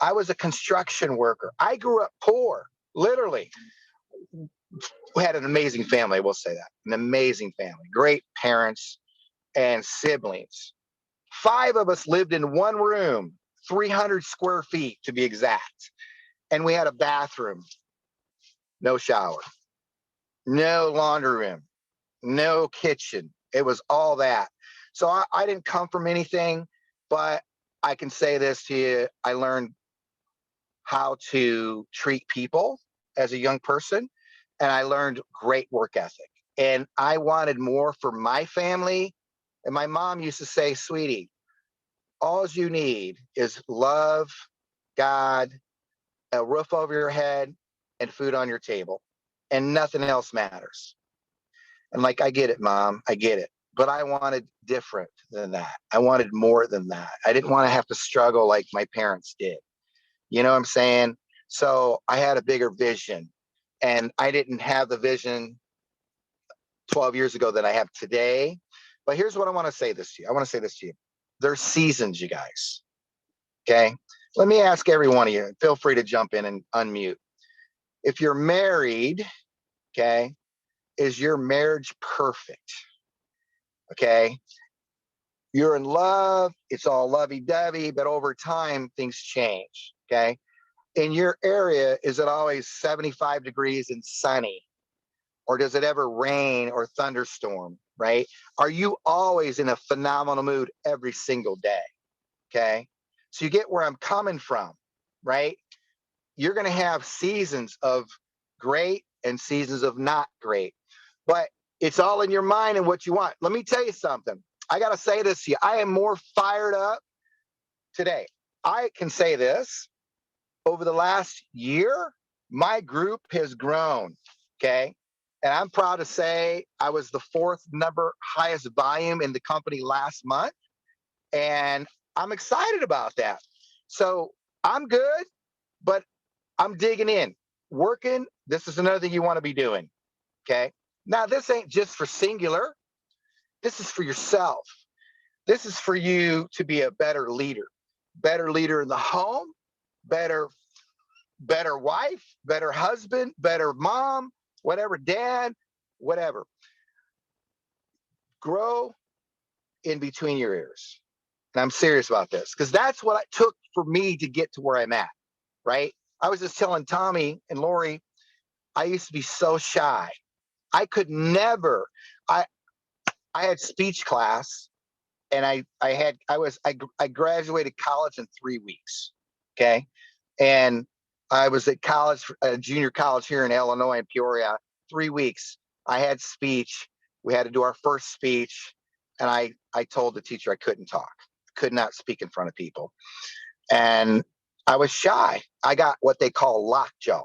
D: I was a construction worker. I grew up poor, literally. We had an amazing family, I will say that. An amazing family, great parents and siblings. 5 of us lived in one room, 300 square feet to be exact. And we had a bathroom, no shower, no laundry room, no kitchen. It was all that. So I didn't come from anything, but I can say this to you. I learned how to treat people as a young person, and I learned great work ethic. And I wanted more for my family. And my mom used to say, sweetie, all you need is love, God, a roof over your head, and food on your table, and nothing else matters. And like, I get it, Mom, I get it. But I wanted different than that. I wanted more than that. I didn't want to have to struggle like my parents did. You know what I'm saying? So I had a bigger vision, and I didn't have the vision 12 years ago that I have today. But here's what I want to say this to you. I want to say this to you. There's seasons, you guys. Okay. Let me ask every one of you. Feel free to jump in and unmute. If you're married, okay, is your marriage perfect? Okay. You're in love. It's all lovey-dovey, but over time, things change. Okay. In your area, is it always 75 degrees and sunny? Or does it ever rain or thunderstorm, right? Are you always in a phenomenal mood every single day? Okay. So you get where I'm coming from, right? You're going to have seasons of great and seasons of not great, but it's all in your mind and what you want. Let me tell you something. I got to say this to you. I am more fired up today. I can say this. Over the last year, my group has grown, okay? And I'm proud to say I was the 4th number highest volume in the company last month. And I'm excited about that. So I'm good, but I'm digging in, working. This is another thing you want to be doing, okay? Now, this ain't just for singular. This is for yourself. This is for you to be a better leader in the home, better wife, better husband, better mom, whatever, dad, whatever. Grow in between your ears. And I'm serious about this because that's what it took for me to get to where I'm at, right? I was just telling Tommy and Lori, I used to be so shy. I could never, I had speech class and I graduated college in 3 weeks. Okay. And I was at college, junior college here in Illinois in Peoria, 3 weeks. I had speech. We had to do our first speech. And I told the teacher I couldn't talk, could not speak in front of people. And I was shy. I got what they call lockjaw.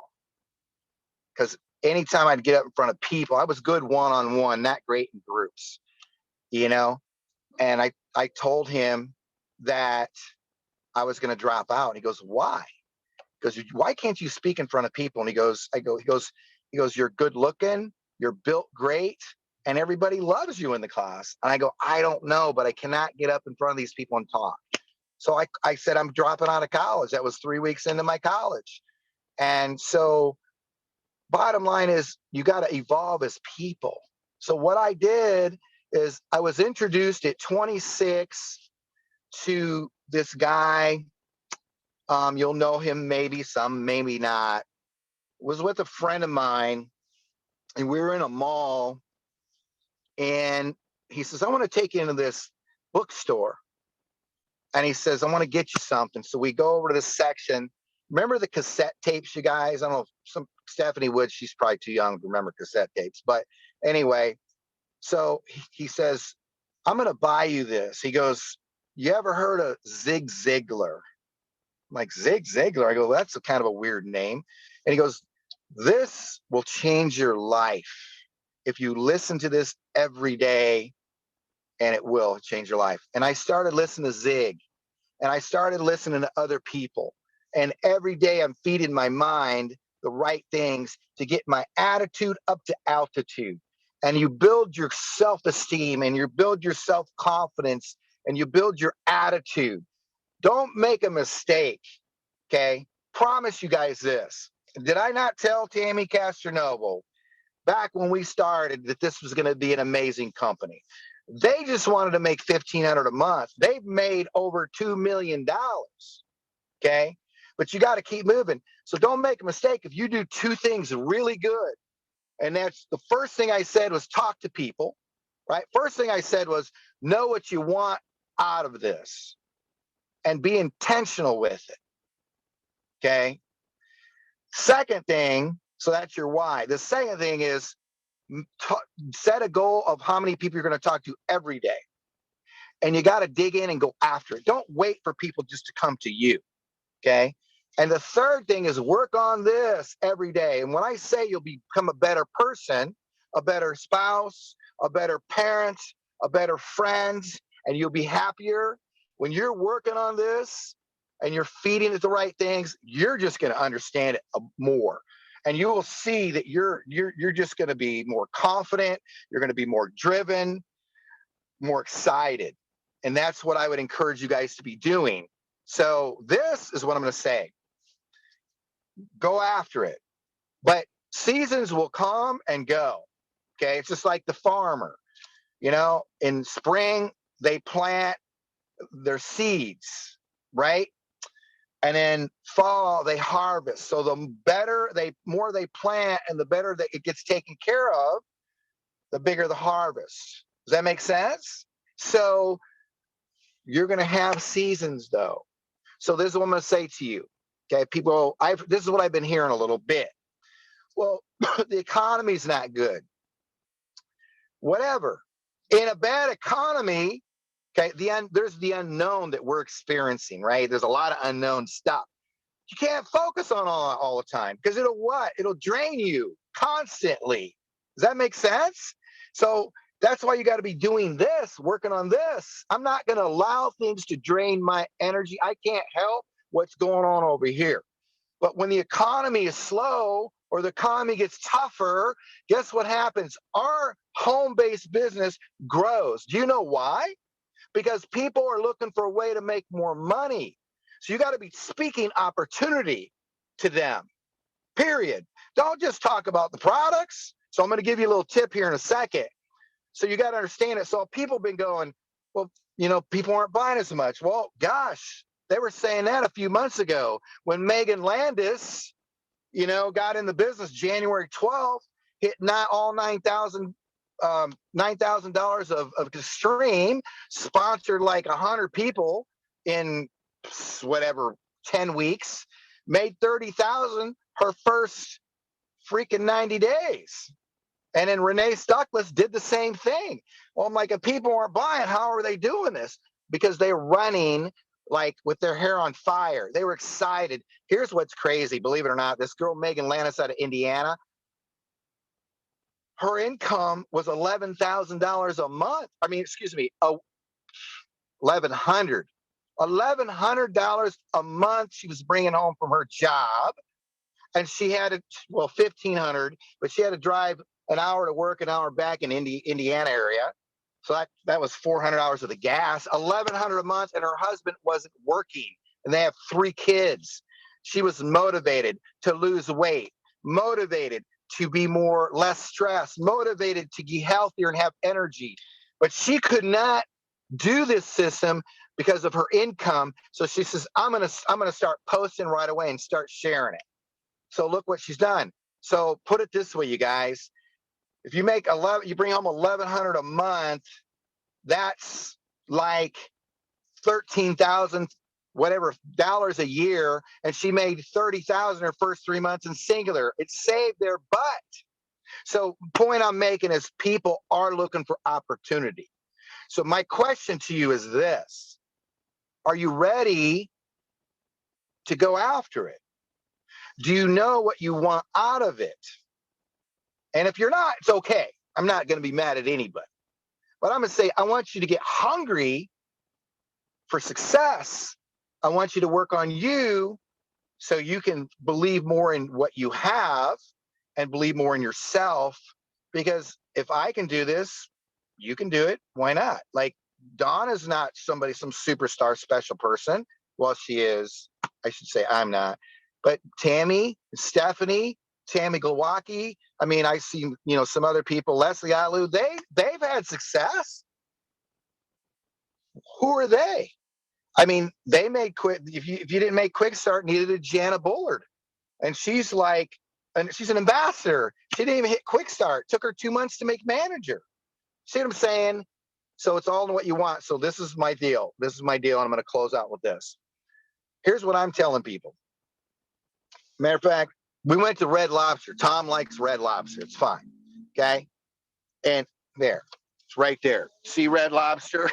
D: Because anytime I'd get up in front of people, I was good one-on-one, not great in groups, you know? And I told him that I was going to drop out. And he goes, why? Because why can't you speak in front of people? And he goes, you're good looking, you're built great, and everybody loves you in the class. And I go, I don't know, but I cannot get up in front of these people and talk. So I said, I'm dropping out of college. That was 3 weeks into my college. And so bottom line is you got to evolve as people. So what I did is I was introduced at 26 to this guy. You'll know him, maybe some, maybe not. Was with a friend of mine, and we were in a mall, and he says, I want to take you into this bookstore. And he says, I want to get you something. So we go over to this section. Remember the cassette tapes, you guys? I don't know, Stephanie Wood, she's probably too young to remember cassette tapes. But anyway, so he says, I'm going to buy you this. He goes, you ever heard of Zig Ziglar? I'm like, Zig Ziglar? I go, that's a kind of a weird name. And he goes, this will change your life if you listen to this every day, and it will change your life. And I started listening to Zig, and I started listening to other people. And every day I'm feeding my mind the right things to get my attitude up to altitude. And you build your self-esteem, and you build your self-confidence, and you build your attitude. Don't make a mistake, okay? Promise you guys this. Did I not tell Tammy Castronovo back when we started that this was going to be an amazing company? They just wanted to make $1,500 a month. They've made over $2 million, okay? But you got to keep moving. So don't make a mistake. If you do two things really good, and that's the first thing I said was talk to people, right? First thing I said was know what you want out of this and be intentional with it, okay? Second thing, so that's your why. The second thing is set a goal of how many people you're going to talk to every day. And you got to dig in and go after it. Don't wait for people just to come to you, okay? And the third thing is work on this every day. And when I say you'll become a better person, a better spouse, a better parent, a better friend, and you'll be happier, when you're working on this and you're feeding it the right things, you're just going to understand it more. And you will see that you're just going to be more confident. You're going to be more driven, more excited. And that's what I would encourage you guys to be doing. So this is what I'm going to say. Go after it. But seasons will come and go. Okay. It's just like the farmer. You know, in spring, they plant their seeds, right? And then fall, they harvest. So the more they plant and the better that it gets taken care of, the bigger the harvest. Does that make sense? So you're going to have seasons though. So this is what I'm going to say to you. Okay, people, this is what I've been hearing a little bit. Well, the economy's not good. Whatever. In a bad economy, okay, there's the unknown that we're experiencing, right? There's a lot of unknown stuff. You can't focus on all the time because it'll drain you constantly. Does that make sense? So that's why you got to be doing this, working on this. I'm not going to allow things to drain my energy. I can't help what's going on over here. But when the economy is slow or the economy gets tougher, guess what happens? Our home-based business grows. Do you know why? Because people are looking for a way to make more money. So you got to be speaking opportunity to them, period. Don't just talk about the products. So I'm going to give you a little tip here in a second. So you got to understand it. So people have been going, well, you know, people aren't buying as much. Well, gosh, they were saying that a few months ago when Megan Landis, you know, got in the business January 12th, hit not all $9,000 of stream, sponsored like 100 people in whatever 10 weeks, made 30,000 her first freaking 90 days. And then Renee Stuckless did the same thing. Well, I'm like, if people aren't buying, how are they doing this? Because they're running like with their hair on fire. They were excited. Here's what's crazy, believe it or not. This girl, Megan Landis out of Indiana, her income was $11,000 a month. I mean, excuse me, $1,100. $1,100 a month she was bringing home from her job. And she had $1,500, but she had to drive an hour to work, an hour back in Indiana area. So that was $400 of the gas, $1,100 a month, and her husband wasn't working. And they have 3 kids. She was motivated to lose weight, motivated to be less stressed, motivated to be healthier and have energy. But she could not do this system because of her income. So she says, I'm gonna start posting right away and start sharing it. So look what she's done. So put it this way, you guys. If you make you bring home $1,100 a month, that's like 13,000 whatever dollars a year, and she made 30,000 her first 3 months in singular. It saved their butt. So point I'm making is people are looking for opportunity. So my question to you is this: are you ready to go after it? Do you know what you want out of it? And if you're not, it's okay. I'm not going to be mad at anybody. But I'm going to say, I want you to get hungry for success. I want you to work on you so you can believe more in what you have and believe more in yourself. Because if I can do this, you can do it. Why not? Like, Dawn is not some superstar special person. Well, she is. I should say I'm not. But Tammy, Stephanie, Tammy Glowacki. I mean, I see, some other people, Leslie Alu, they've had success. Who are they? I mean, they made quick. If you didn't make Quick Start, neither did Jana Bullard. And she's an ambassador. She didn't even hit Quick Start. Took her 2 months to make manager. See what I'm saying? So it's all in what you want. So this is my deal. And I'm going to close out with this. Here's what I'm telling people. Matter of fact, we went to Red Lobster. Tom likes Red Lobster. It's fine. Okay. And there, it's right there. See Red Lobster?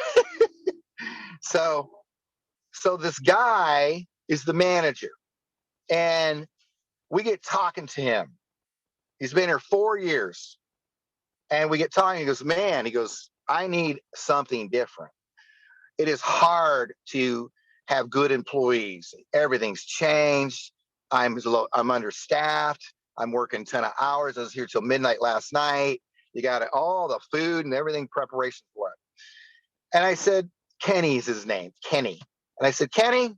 D: So this guy is the manager, and we get talking to him. He's been here 4 years, and we get talking. He goes, I need something different. It is hard to have good employees. Everything's changed. I'm understaffed. I'm working 10 hours. I was here till midnight last night. You got all the food and everything preparation for it. And I said, Kenny's his name, Kenny. And I said, Kenny,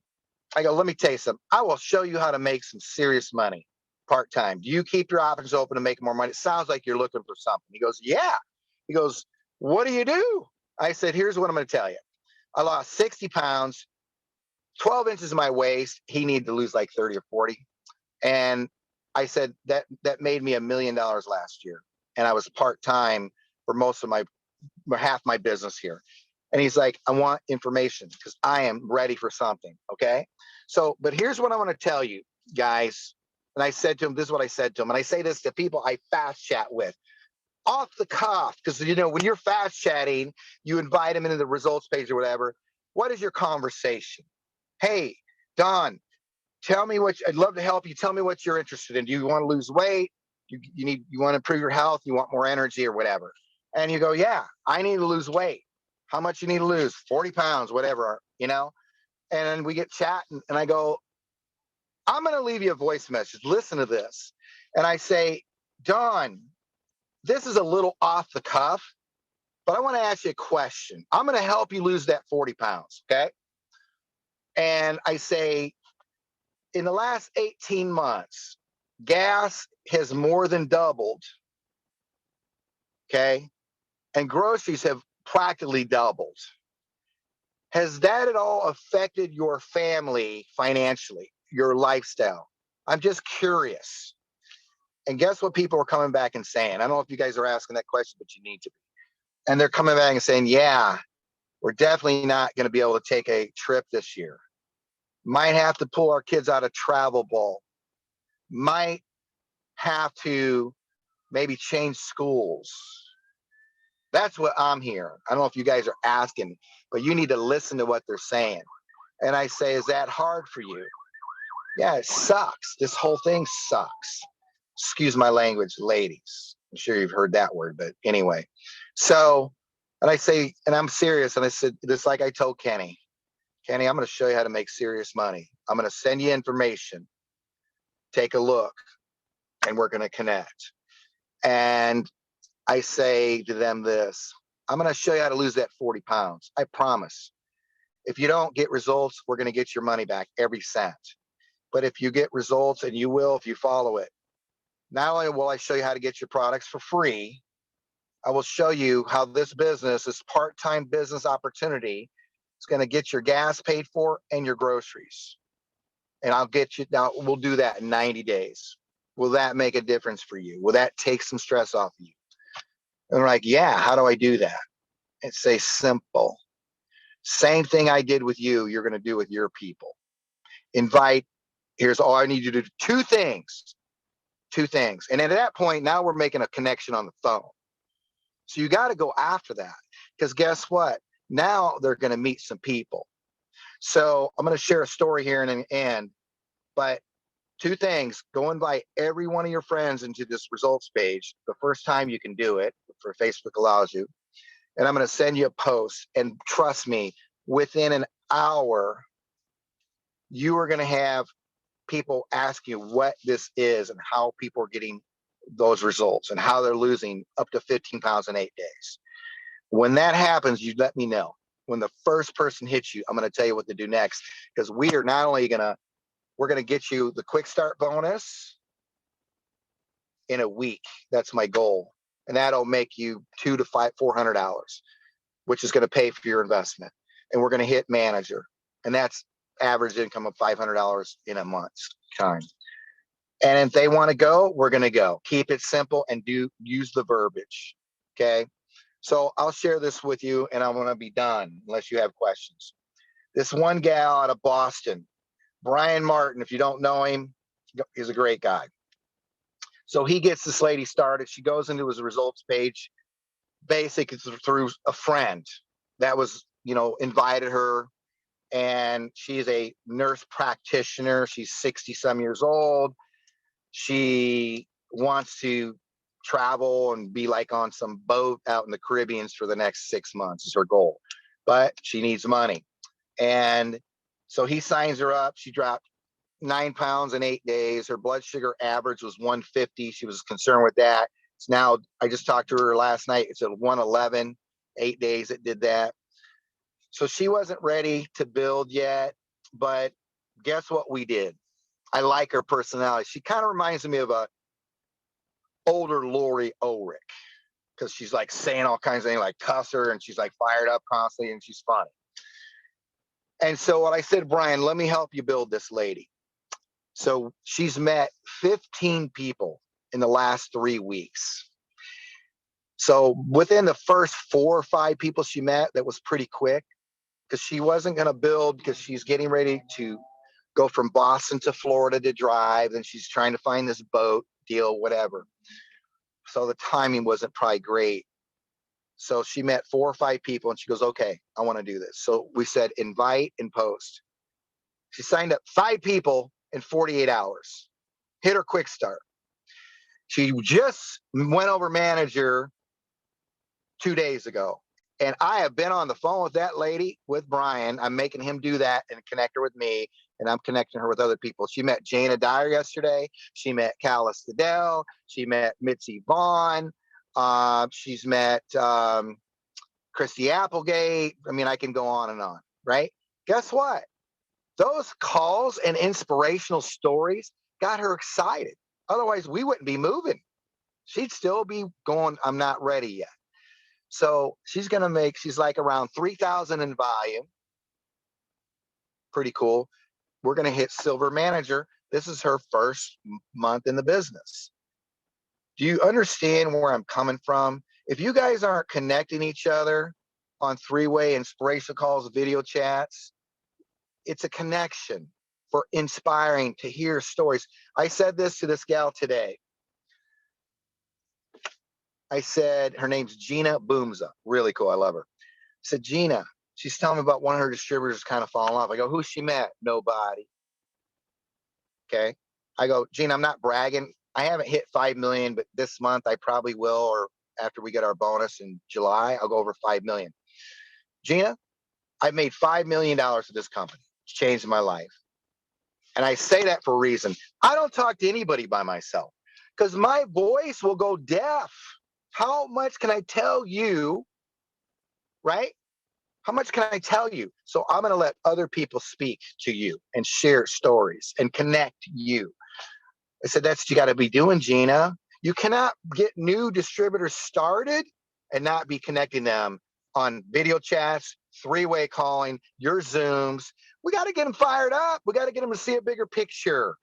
D: I go, let me tell you something. I will show you how to make some serious money part-time. Do you keep your options open to make more money? It sounds like you're looking for something. He goes, yeah. He goes, what do you do? I said, here's what I'm going to tell you. I lost 60 pounds, 12 inches of my waist. He needed to lose like 30 or 40. And I said, that made me $1 million last year. And I was part-time for half my business here. And he's like, I want information because I am ready for something. Okay. So, but here's what I want to tell you guys. And I said to him, this is what I said to him. And I say this to people I fast chat with off the cuff. Because, when you're fast chatting, you invite them into the results page or whatever. What is your conversation? Hey, Don, tell me I'd love to help you. Tell me what you're interested in. Do you want to lose weight? You want to improve your health? You want more energy or whatever? And you go, yeah, I need to lose weight. How much you need to lose? 40 pounds, whatever, And then we get chatting, and I go, I'm going to leave you a voice message. Listen to this. And I say, Don, this is a little off the cuff, but I want to ask you a question. I'm going to help you lose that 40 pounds. Okay. And I say, in the last 18 months, gas has more than doubled. Okay. And groceries have practically doubled. Has that at all affected your family financially, your lifestyle? I'm just curious. And guess what people are coming back and saying? I don't know if you guys are asking that question, but you need to be. And they're coming back and saying, yeah, we're definitely not going to be able to take a trip this year. Might have to pull our kids out of travel ball. Might have to maybe change schools. That's what I'm hearing. I don't know if you guys are asking, but you need to listen to what they're saying. And I say, is that hard for you? Yeah, it sucks. This whole thing sucks. Excuse my language, ladies. I'm sure you've heard that word, but anyway. So, and I say, and I'm serious. And I said, just like I told Kenny, I'm going to show you how to make serious money. I'm going to send you information. Take a look, and we're going to connect. And I say to them this, I'm going to show you how to lose that 40 pounds. I promise. If you don't get results, we're going to get your money back, every cent. But if you get results, and you will if you follow it, not only will I show you how to get your products for free, I will show you how this part-time business opportunity is going to get your gas paid for and your groceries. And I'll get you, now we'll do that in 90 days. Will that make a difference for you? Will that take some stress off of you? And they're like, yeah, how do I do that? And say, simple. Same thing I did with you, you're going to do with your people. Here's all I need you to do. Two things. And at that point, now we're making a connection on the phone. So you got to go after that, because guess what? Now they're going to meet some people. So I'm going to share a story here in an end, but two things: go invite every one of your friends into this results page. The first time you can do it, the for Facebook allows you. And I'm going to send you a post. And trust me, within an hour, you are going to have people ask you what this is and how people are getting those results and how they're losing up to 15 pounds in 8 days. When that happens, you let me know. When the first person hits you, I'm going to tell you what to do next, because we are not only we're going to get you the quick start bonus in a week. That's my goal. And that'll make you $200 to $400, which is going to pay for your investment. And we're going to hit manager. And that's average income of $500 in a month's time. And if they want to go, we're going to go. Keep it simple and use the verbiage. Okay. So I'll share this with you and I'm going to be done unless you have questions. This one gal out of Boston, Brian Martin, if you don't know him, he's a great guy. So he gets this lady started. She goes into his results page, basically through a friend that was, invited her. And she's a nurse practitioner. She's 60 some years old. She wants to travel and be like on some boat out in the Caribbean for the next 6 months is her goal, but she needs money. And so he signs her up. She dropped 9 pounds in 8 days. Her blood sugar average was 150. She was concerned with that. It's now, I just talked to her last night. It's at 111, 8 days it did that. So she wasn't ready to build yet, but guess what we did? I like her personality. She kind of reminds me of a older Lori Ulrich, because she's like saying all kinds of things like cuss her, and she's like fired up constantly, and she's funny. And so what I said, Brian, let me help you build this lady. So she's met 15 people in the last 3 weeks. So within the first 4 or 5 people she met, that was pretty quick, because she wasn't going to build, because she's getting ready to go from Boston to Florida to drive, and she's trying to find this boat deal, whatever. So the timing wasn't probably great. So she met 4 or 5 people and she goes, okay, I want to do this. So we said, invite and post. She signed up 5 people in 48 hours, hit her quick start. She just went over manager 2 days ago. And I have been on the phone with that lady, with Brian. I'm making him do that and connect her with me. And I'm connecting her with other people. She met Jana Dyer yesterday. She met Callis Stadell. She met Mitzi Vaughn. She's met Christy Applegate. I mean, I can go on and on, right? Guess what? Those calls and inspirational stories got her excited. Otherwise, we wouldn't be moving. She'd still be going, I'm not ready yet. So she's going to make, she's like around 3,000 in volume. Pretty cool. We're going to hit silver manager. This is her first month in the business. Do you understand where I'm coming from? If you guys aren't connecting each other on 3-way inspirational calls, video chats, it's a connection for inspiring to hear stories. I said this to this gal today. I said, her name's Gina Boomza. Really cool. I love her. I said, Gina, she's telling me about one of her distributors kind of falling off. I go, who she met? Nobody. Okay. I go, Gina, I'm not bragging. I haven't hit 5 million, but this month I probably will, or after we get our bonus in July, I'll go over 5 million. Gina, I've made $5 million with this company. It's changed my life. And I say that for a reason. I don't talk to anybody by myself because my voice will go deaf. How much can I tell you, right? How much can I tell you? So I'm going to let other people speak to you and share stories and connect you. I said, that's what you got to be doing, Gina. You cannot get new distributors started and not be connecting them on video chats, 3-way calling, your Zooms. We got to get them fired up. We got to get them to see a bigger picture.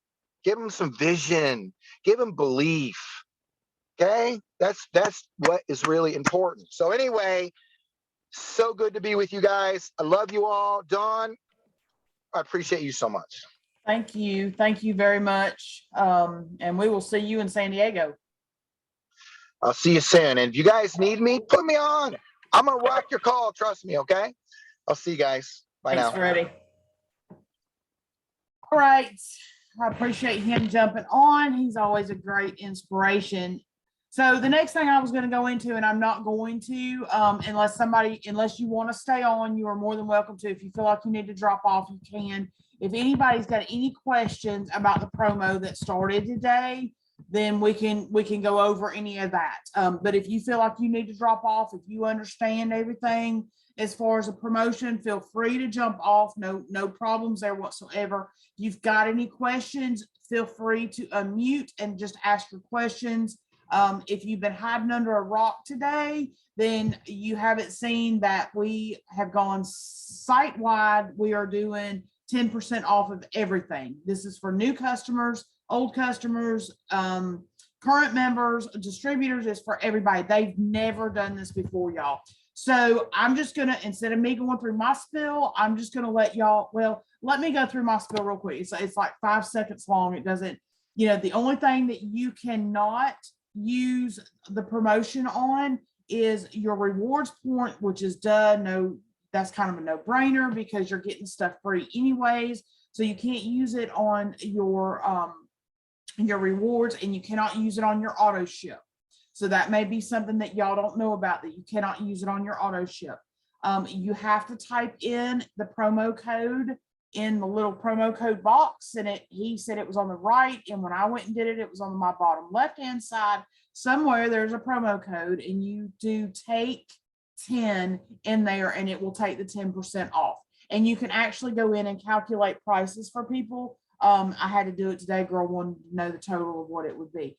D: Give them some vision. Give them belief. Okay? That's what is really important. So anyway, so good to be with you guys. I love you all. Dawn, I appreciate you so much.
A: Thank you. Thank you very much. And we will see you in San Diego.
D: I'll see you soon. And if you guys need me, put me on. I'm going to rock your call. Trust me. Okay. I'll see you guys. Bye
A: Thanks,
D: now.
A: Freddie. All right. I appreciate him jumping on. He's always a great inspiration. So the next thing I was going to go into, and I'm not going to, unless you want to stay on, you are more than welcome to. If you feel like you need to drop off, you can. If anybody's got any questions about the promo that started today, then we can go over any of that. But if you feel like you need to drop off, if you understand everything as far as a promotion, feel free to jump off. No problems there whatsoever. If you've got any questions, feel free to unmute and just ask your questions. If you've been hiding under a rock today, then you haven't seen that we have gone site-wide. We are doing 10% off of everything. This is for new customers, old customers, current members, distributors. It's for everybody. They've never done this before, y'all. So I'm just gonna, instead of me going through my spill, I'm just gonna let y'all, well, let me go through my spill real quick. It's like 5 seconds long. It doesn't, the only thing that you cannot use the promotion on is your rewards point, which is no, that's kind of a no-brainer because you're getting stuff free anyways. So you can't use it on your rewards, and you cannot use it on your auto ship. So that may be something that y'all don't know about, that you cannot use it on your auto ship. You have to type in the promo code in the little promo code box, and he said it was on the right, and when I went and did it, it was on my bottom left-hand side. Somewhere there's a promo code, and you do take 10 in there, and it will take the 10% off. And you can actually go in and calculate prices for people. I had to do it today. Girl wanted to know the total of what it would be.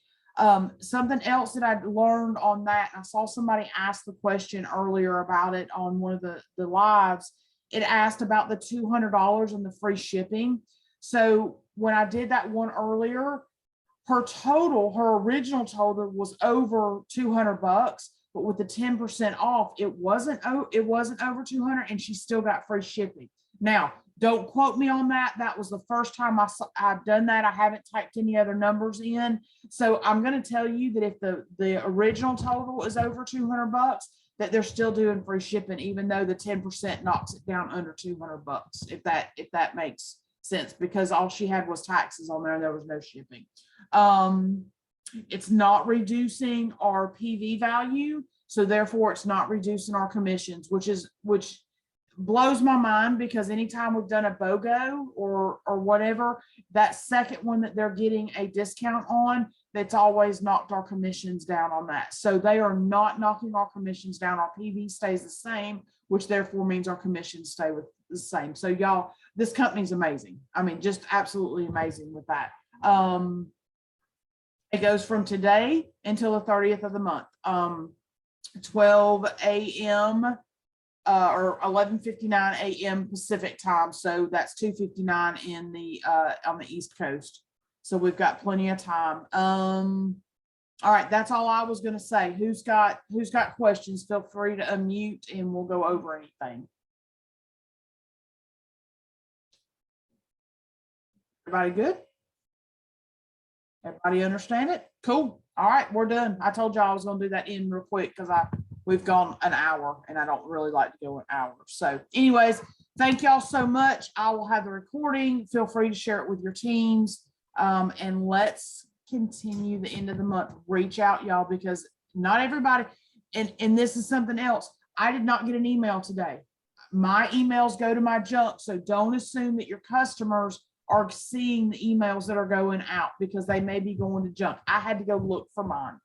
A: Something else that I learned on that, I saw somebody ask the question earlier about it on one of the lives. It asked about the $200 and the free shipping. So when I did that one earlier, her original total was over $200, but with the 10% off, it wasn't over 200, and she still got free shipping. Now, don't quote me on that. That was the first time I've done that. I haven't typed any other numbers in. So I'm going to tell you that if the original total is over $200, that they're still doing free shipping, even though the 10% knocks it down under $200, if that makes sense, because all she had was taxes on there and there was no shipping. It's not reducing our PV value, so therefore it's not reducing our commissions, which blows my mind, because anytime we've done a BOGO or whatever, that second one that they're getting a discount on, that's always knocked our commissions down on that. So they are not knocking our commissions down. Our PV stays the same, which therefore means our commissions stay with the same. So y'all, this company's amazing. I mean, just absolutely amazing with that. It goes from today until the 30th of the month, 12 a.m. Or 11:59 a.m. Pacific time. So that's 2:59 in the on the East Coast. So we've got plenty of time. All right, that's all I was going to say. Who's got questions? Feel free to unmute and we'll go over anything. Everybody good? Everybody understand it? Cool. All right, we're done. I told y'all I was going to do that in real quick because we've gone an hour and I don't really like to go an hour. So anyways, thank y'all so much. I will have the recording. Feel free to share it with your teams. And let's continue the end of the month. Reach out, y'all, because not everybody, and this is something else. I did not get an email today. My emails go to my junk. So don't assume that your customers are seeing the emails that are going out, because they may be going to junk. I had to go look for mine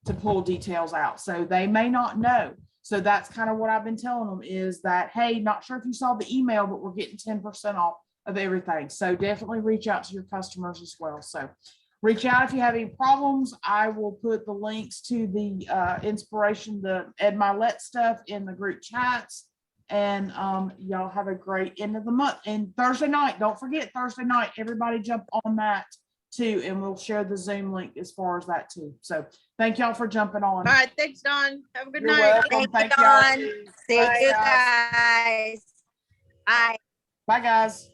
A: to pull details out. So they may not know. So that's kind of what I've been telling them, is that, hey, not sure if you saw the email, but we're getting 10% off of everything. So definitely reach out to your customers as well. So reach out if you have any problems. I will put the links to the inspiration, the Ed Milet stuff in the group chats. And y'all have a great end of the month. And Thursday night, don't forget Thursday night, everybody jump on that too. And we'll share the Zoom link as far as that too. So thank y'all for jumping on.
E: All right, thanks, Dawn. Have a good
A: You're
E: night.
A: welcome.
C: Thank you,
A: y'all.
C: Dawn. See
A: Bye,
C: you
A: guys.
C: guys. Bye.
A: Bye, guys.